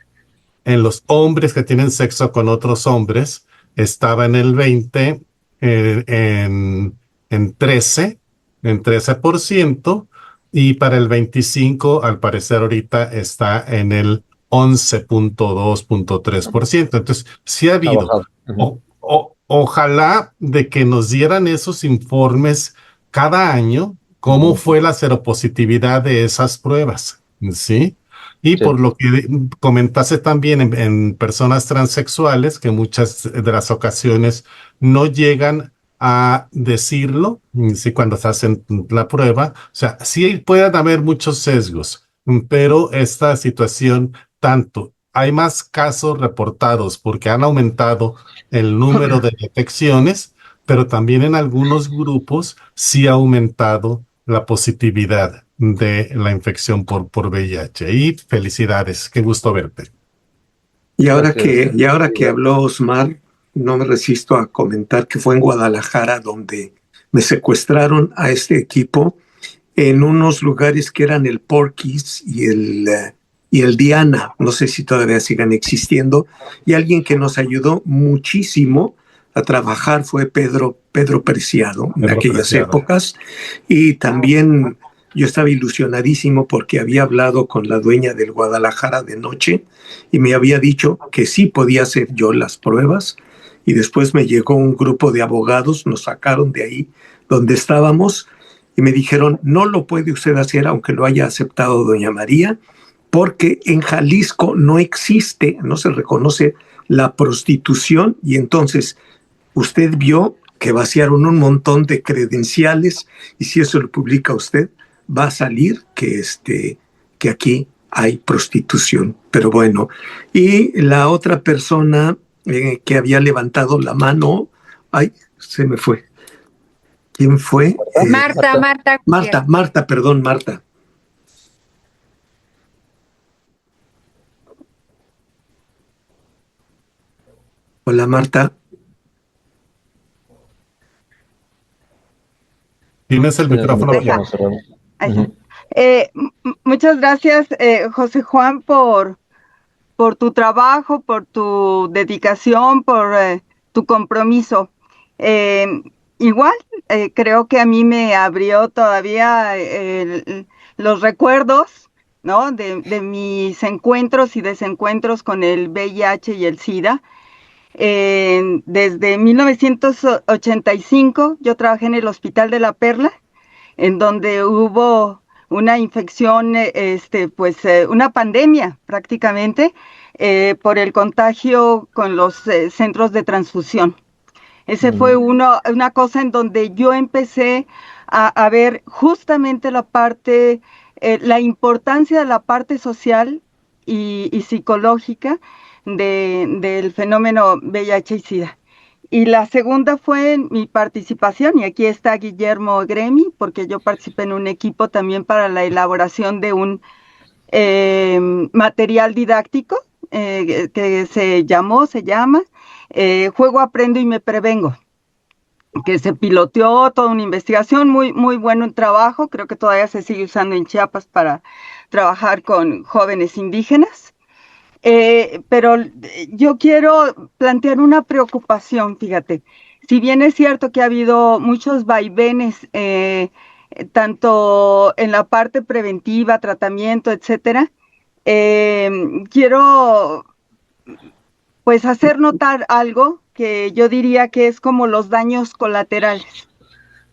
En los hombres que tienen sexo con otros hombres, estaba en el 20, en 13%, y para el 25, al parecer ahorita está en el 11.2.3%. Entonces, sí ha Ha habido. bajado. Ujú. Ojalá de que nos dieran esos informes cada año, cómo fue la seropositividad de esas pruebas, ¿sí? Y Sí. por lo que comentaste también en personas transexuales, que muchas de las ocasiones no llegan a decirlo, ¿sí? Cuando se hacen la prueba. O sea, sí pueden haber muchos sesgos, pero esta situación, tanto hay más casos reportados porque han aumentado el número de detecciones, pero también en algunos grupos sí ha aumentado la positividad de la infección por VIH. Y felicidades, qué gusto verte. Gracias. Y ahora que habló Osmar, no me resisto a comentar que fue en Guadalajara donde me secuestraron a este equipo en unos lugares que eran el Porky's y el Diana. No sé si todavía sigan existiendo. Y alguien que nos ayudó muchísimo a trabajar fue Pedro Preciado en Pedro aquellas Preciado. épocas. Y también yo estaba ilusionadísimo porque había hablado con la dueña del Guadalajara de noche y me había dicho que sí podía hacer yo las pruebas. Y después me llegó un grupo de abogados, nos sacaron de ahí donde estábamos y me dijeron, no lo puede usted hacer aunque lo haya aceptado doña María, porque en Jalisco no existe, no se reconoce la prostitución y entonces usted vio que vaciaron un montón de credenciales y si eso lo publica usted, va a salir que aquí hay prostitución. Pero bueno, y la otra persona que había levantado la mano, ay, se me fue. ¿Quién fue? Marta Gutiérrez. Perdón, Marta. Hola, Marta. Tienes el Tienes el micrófono micrófono abierto. cerrado. Ahí está. Ujú. Muchas gracias, José Juan, por tu trabajo, por tu dedicación, por tu compromiso. Eh, igual, creo que a mí me abrió todavía los recuerdos, ¿no? De mis encuentros y desencuentros con el VIH y el SIDA. Desde 1985 yo trabajé en el Hospital de la Perla, en donde hubo una infección, una pandemia prácticamente, por el contagio con los centros de transfusión. Ese fue una cosa en donde yo empecé a ver justamente la importancia de la parte social y psicológica del fenómeno VIH y SIDA. Y la segunda fue mi participación, y aquí está Guillermo Gremi, porque yo participé en un equipo también para la elaboración de un material didáctico que se llama Juego, Aprendo y Me Prevengo, que se piloteó toda una investigación, muy, muy bueno trabajo, creo que todavía se sigue usando en Chiapas para trabajar con jóvenes indígenas. Pero yo quiero plantear una preocupación, fíjate. Si bien es cierto que ha habido muchos vaivenes, tanto en la parte preventiva, tratamiento, etcétera, quiero pues hacer notar algo que yo diría que es como los daños colaterales.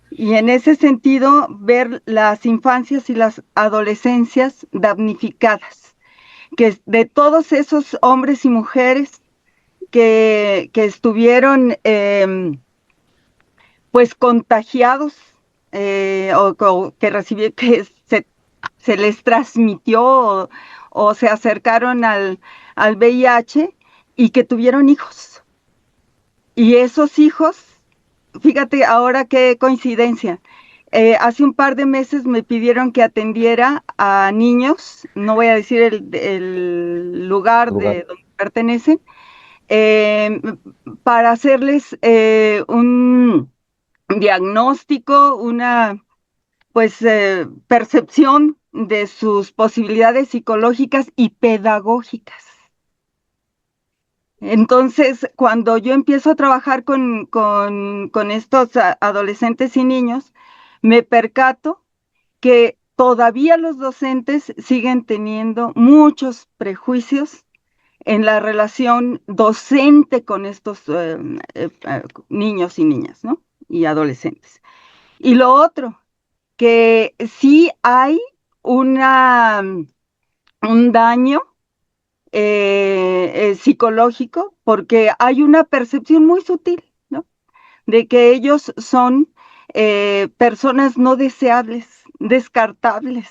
Y en ese sentido, ver las infancias y las adolescencias damnificadas, que de todos esos hombres y mujeres que estuvieron pues contagiados o que recibieron, que se les transmitió o se acercaron al VIH y que tuvieron hijos. Y esos hijos, fíjate ahora qué coincidencia. Hace un par de meses me pidieron que atendiera a niños, no voy a decir el lugar de donde pertenecen, para hacerles un diagnóstico, una percepción de sus posibilidades psicológicas y pedagógicas. Entonces, cuando yo empiezo a trabajar con estos adolescentes y niños, me percato que todavía los docentes siguen teniendo muchos prejuicios en la relación docente con estos niños y niñas, ¿no? Y adolescentes. Y lo otro, que sí hay un daño psicológico, porque hay una percepción muy sutil, ¿no? De que ellos son personas no deseables, descartables.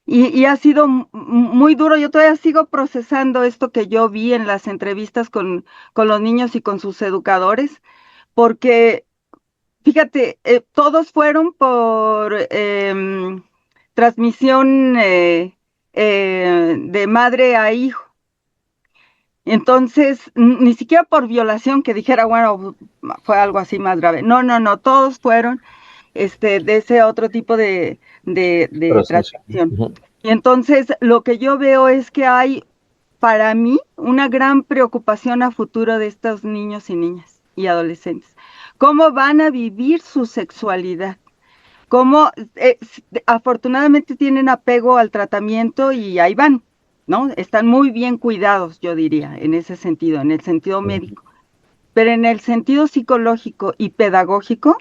Y ha sido muy duro. Yo todavía sigo procesando esto que yo vi en las entrevistas con los niños y con sus educadores, porque, fíjate, todos fueron por transmisión de madre a hijo. Entonces, ni siquiera por violación que dijera, bueno, fue algo así más grave. No, todos fueron de ese otro tipo de transmisión. Y entonces, lo que yo veo es que hay, para mí, una gran preocupación a futuro de estos niños y niñas y adolescentes. ¿Cómo van a vivir su sexualidad? ¿Cómo, afortunadamente tienen apego al tratamiento y ahí van, ¿no? Están muy bien cuidados, yo diría, en ese sentido, en el sentido médico. Pero en el sentido psicológico y pedagógico,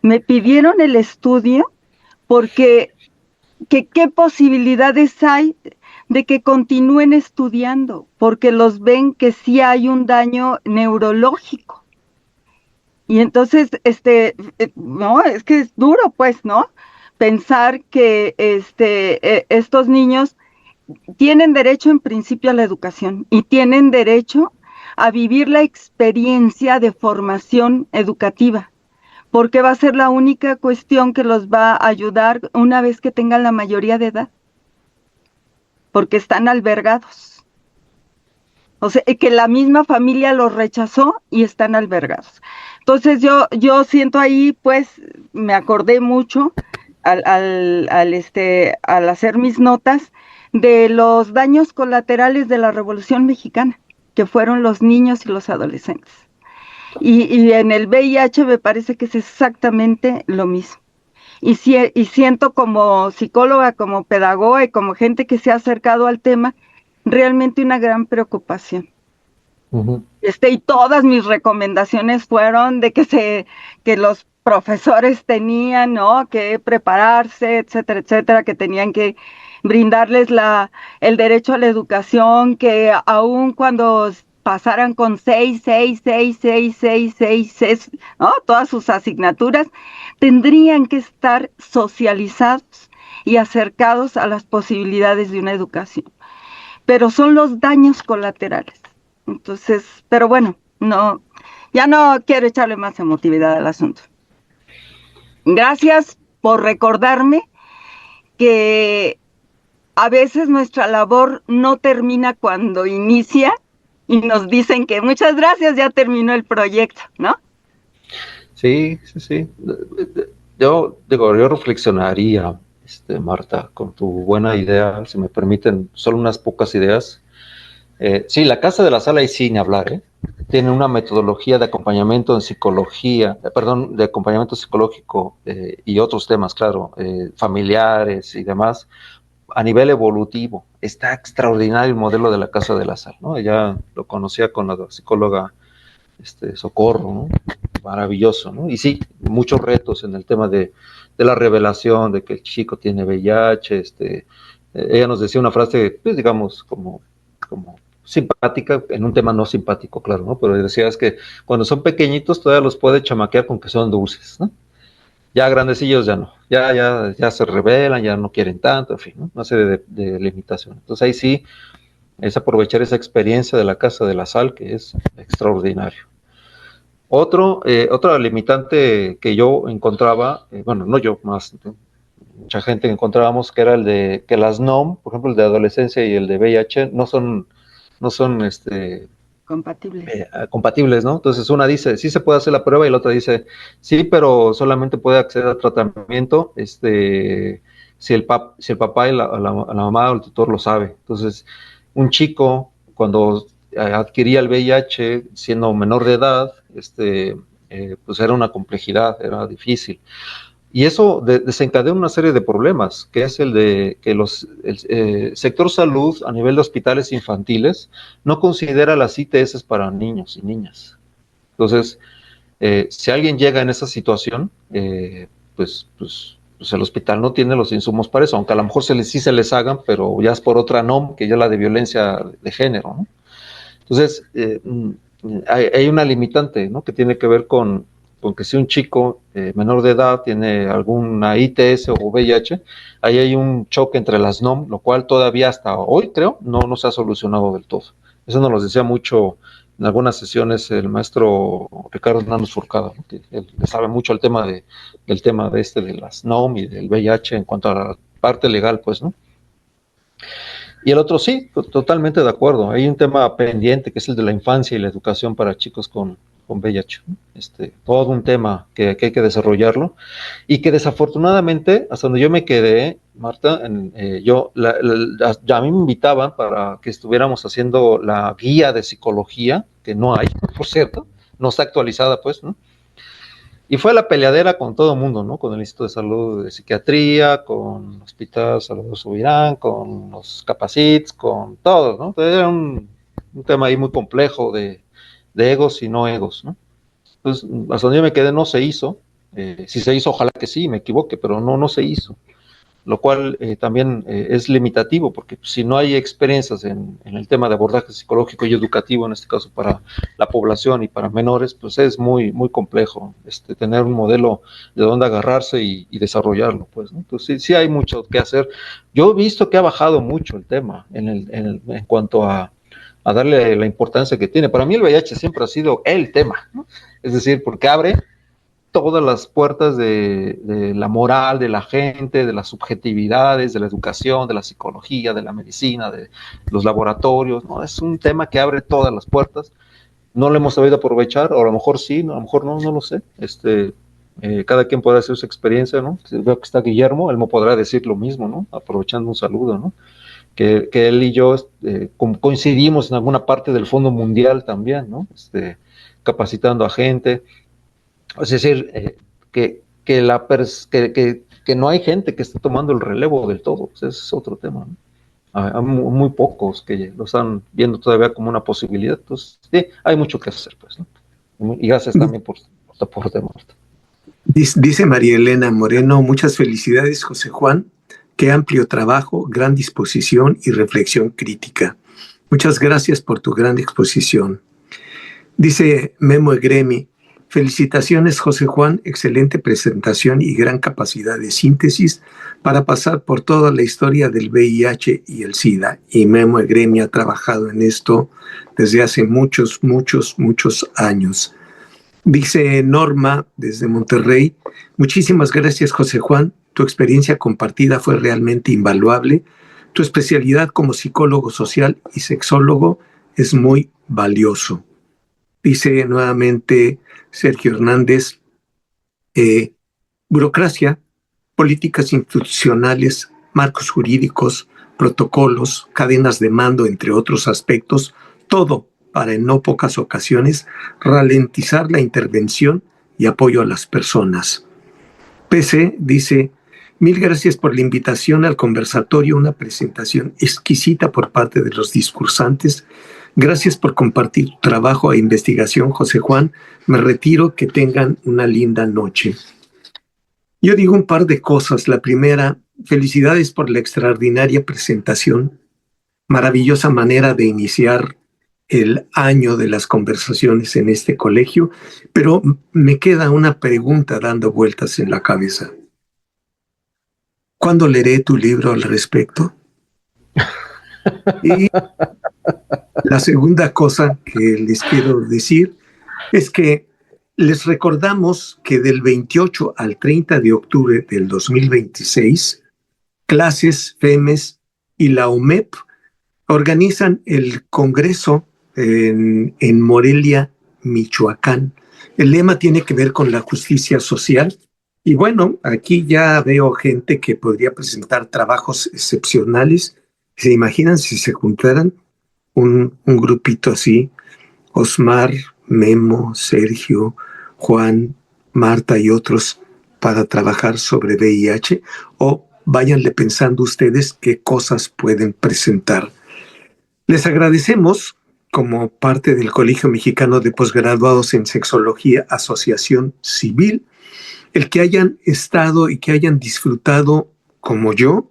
me pidieron el estudio porque qué posibilidades hay de que continúen estudiando, porque los ven que sí hay un daño neurológico. Y entonces, no, es que es duro, pues, ¿no? Pensar que estos niños tienen derecho en principio a la educación y tienen derecho a vivir la experiencia de formación educativa, porque va a ser la única cuestión que los va a ayudar una vez que tengan la mayoría de edad, porque están albergados. O sea, que la misma familia los rechazó y están albergados. Entonces yo siento ahí, pues, me acordé mucho al hacer mis notas de los daños colaterales de la Revolución Mexicana, que fueron los niños y los adolescentes. Y en el VIH me parece que es exactamente lo mismo. Y siento como psicóloga, como pedagoga y como gente que se ha acercado al tema, realmente una gran preocupación. Y todas mis recomendaciones fueron de que los profesores tenían, ¿no?, que prepararse, etcétera, etcétera, que tenían que brindarles el derecho a la educación, que aun cuando pasaran con 6, ¿no?, todas sus asignaturas, tendrían que estar socializados y acercados a las posibilidades de una educación. Pero son los daños colaterales. Entonces, pero bueno, ya no quiero echarle más emotividad al asunto. Gracias por recordarme que a veces nuestra labor no termina cuando inicia y nos dicen que muchas gracias, ya terminó el proyecto, ¿no? Sí. Yo reflexionaría, Marta, con tu buena idea, si me permiten, solo unas pocas ideas. Sí, la Casa de la Sala y sin hablar, tiene una metodología de acompañamiento en psicología, de acompañamiento psicológico y otros temas, claro, familiares y demás, a nivel evolutivo. Está extraordinario el modelo de la Casa de la Sala, ¿no? Ya lo conocía con la psicóloga Socorro, ¿no? Maravilloso, ¿no? Y sí, muchos retos en el tema de la revelación de que el chico tiene VIH. Ella nos decía una frase, pues digamos, como simpática, en un tema no simpático, claro, ¿no? Pero decía es que cuando son pequeñitos todavía los puede chamaquear con que son dulces, ¿no? Ya grandecillos ya no, ya se rebelan, ya no quieren tanto, en fin, ¿no? Una serie de limitaciones. Entonces ahí sí es aprovechar esa experiencia de la Casa de la Sal, que es extraordinario. Otra limitante que yo encontraba, bueno, no yo, más mucha gente que encontrábamos, que era el de que las NOM, por ejemplo, el de adolescencia y el de VIH, no son compatibles, ¿no? Entonces una dice, sí se puede hacer la prueba, y la otra dice, sí, pero solamente puede acceder al tratamiento si el papá y la mamá o el tutor lo sabe. Entonces, un chico, cuando adquiría el VIH siendo menor de edad, pues era una complejidad, era difícil. Y eso desencadena una serie de problemas, que es el de que el sector salud a nivel de hospitales infantiles no considera las ITS para niños y niñas. Entonces, si alguien llega en esa situación, pues el hospital no tiene los insumos para eso, aunque a lo mejor sí se les hagan, pero ya es por otra NOM, que ya es la de violencia de género, ¿no? Entonces, hay una limitante, ¿no?, que tiene que ver con que si un chico menor de edad tiene alguna ITS o VIH, ahí hay un choque entre las NOM, lo cual todavía hasta hoy, creo, no se ha solucionado del todo. Eso nos lo decía mucho en algunas sesiones el maestro Ricardo Hernández Furcada, ¿no?, que él sabe mucho el tema de las NOM y del VIH en cuanto a la parte legal, pues, ¿no? Y el otro sí, totalmente de acuerdo. Hay un tema pendiente que es el de la infancia y la educación para chicos con VIH, ¿no? Todo un tema que hay que desarrollarlo y que desafortunadamente, hasta donde yo me quedé, Marta, a mí me invitaban para que estuviéramos haciendo la guía de psicología, que no hay, por cierto, no está actualizada, pues, ¿no? Y fue la peleadera con todo el mundo, ¿no? Con el Instituto de Salud de Psiquiatría, con el Hospital Salvador Subirán, con los Capacits, con todos, ¿no? Entonces era un tema ahí muy complejo de egos y no egos, ¿no? Entonces, hasta donde yo me quedé no se hizo. Si se hizo, ojalá que sí, me equivoque, pero no se hizo. Lo cual también es limitativo, porque si no hay experiencias en el tema de abordaje psicológico y educativo, en este caso para la población y para menores, pues es muy, muy complejo tener un modelo de dónde agarrarse y desarrollarlo, pues, ¿no? Entonces sí hay mucho que hacer. Yo he visto que ha bajado mucho el tema en cuanto a darle la importancia que tiene. Para mí el VIH siempre ha sido el tema, ¿no? Es decir, porque abre todas las puertas de la moral de la gente, de las subjetividades, de la educación, de la psicología, de la medicina, de los laboratorios, ¿no? Es un tema que abre todas las puertas. No lo hemos sabido aprovechar, o a lo mejor sí, a lo mejor no lo sé. Cada quien podrá hacer su experiencia, ¿no? Veo que está Guillermo, él me podrá decir lo mismo, ¿no? Aprovechando un saludo, ¿no? Que él y yo coincidimos en alguna parte del Fondo Mundial también, ¿no? Capacitando a gente. Es decir, que no hay gente que esté tomando el relevo del todo. Ese es otro tema, ¿no? Hay muy pocos que lo están viendo todavía como una posibilidad. Entonces, sí, hay mucho que hacer, pues, ¿no? Y gracias también por tu aporte, Marta. Dice María Elena Moreno, muchas felicidades, José Juan. Qué amplio trabajo, gran disposición y reflexión crítica. Muchas gracias por tu gran exposición. Dice Memo Egremi, felicitaciones, José Juan, excelente presentación y gran capacidad de síntesis para pasar por toda la historia del VIH y el SIDA. Y Memo Egremi ha trabajado en esto desde hace muchos años. Dice Norma desde Monterrey, muchísimas gracias, José Juan. Tu experiencia compartida fue realmente invaluable. Tu especialidad como psicólogo social y sexólogo es muy valioso. Dice nuevamente Sergio Hernández, burocracia, políticas institucionales, marcos jurídicos, protocolos, cadenas de mando, entre otros aspectos, todo para en no pocas ocasiones ralentizar la intervención y apoyo a las personas. PC dice, mil gracias por la invitación al conversatorio, una presentación exquisita por parte de los discursantes. Gracias por compartir tu trabajo e investigación, José Juan. Me retiro, que tengan una linda noche. Yo digo un par de cosas. La primera, felicidades por la extraordinaria presentación. Maravillosa manera de iniciar el año de las conversaciones en este colegio, pero me queda una pregunta dando vueltas en la cabeza. ¿Cuándo leeré tu libro al respecto? Y la segunda cosa que les quiero decir es que les recordamos que del 28 al 30 de octubre del 2026, Clases, FEMES y la UMEP organizan el Congreso en Morelia, Michoacán. El lema tiene que ver con la justicia social. Y bueno, aquí ya veo gente que podría presentar trabajos excepcionales. ¿Se imaginan si se juntaran un grupito así? Osmar, Memo, Sergio, Juan, Marta y otros para trabajar sobre VIH, o váyanle pensando ustedes qué cosas pueden presentar. Les agradecemos, como parte del Colegio Mexicano de Posgraduados en Sexología, Asociación Civil, el que hayan estado y que hayan disfrutado, como yo,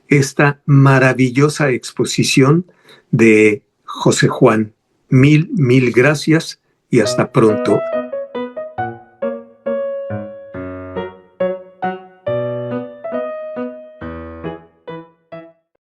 esta maravillosa exposición de José Juan. Mil gracias y hasta pronto.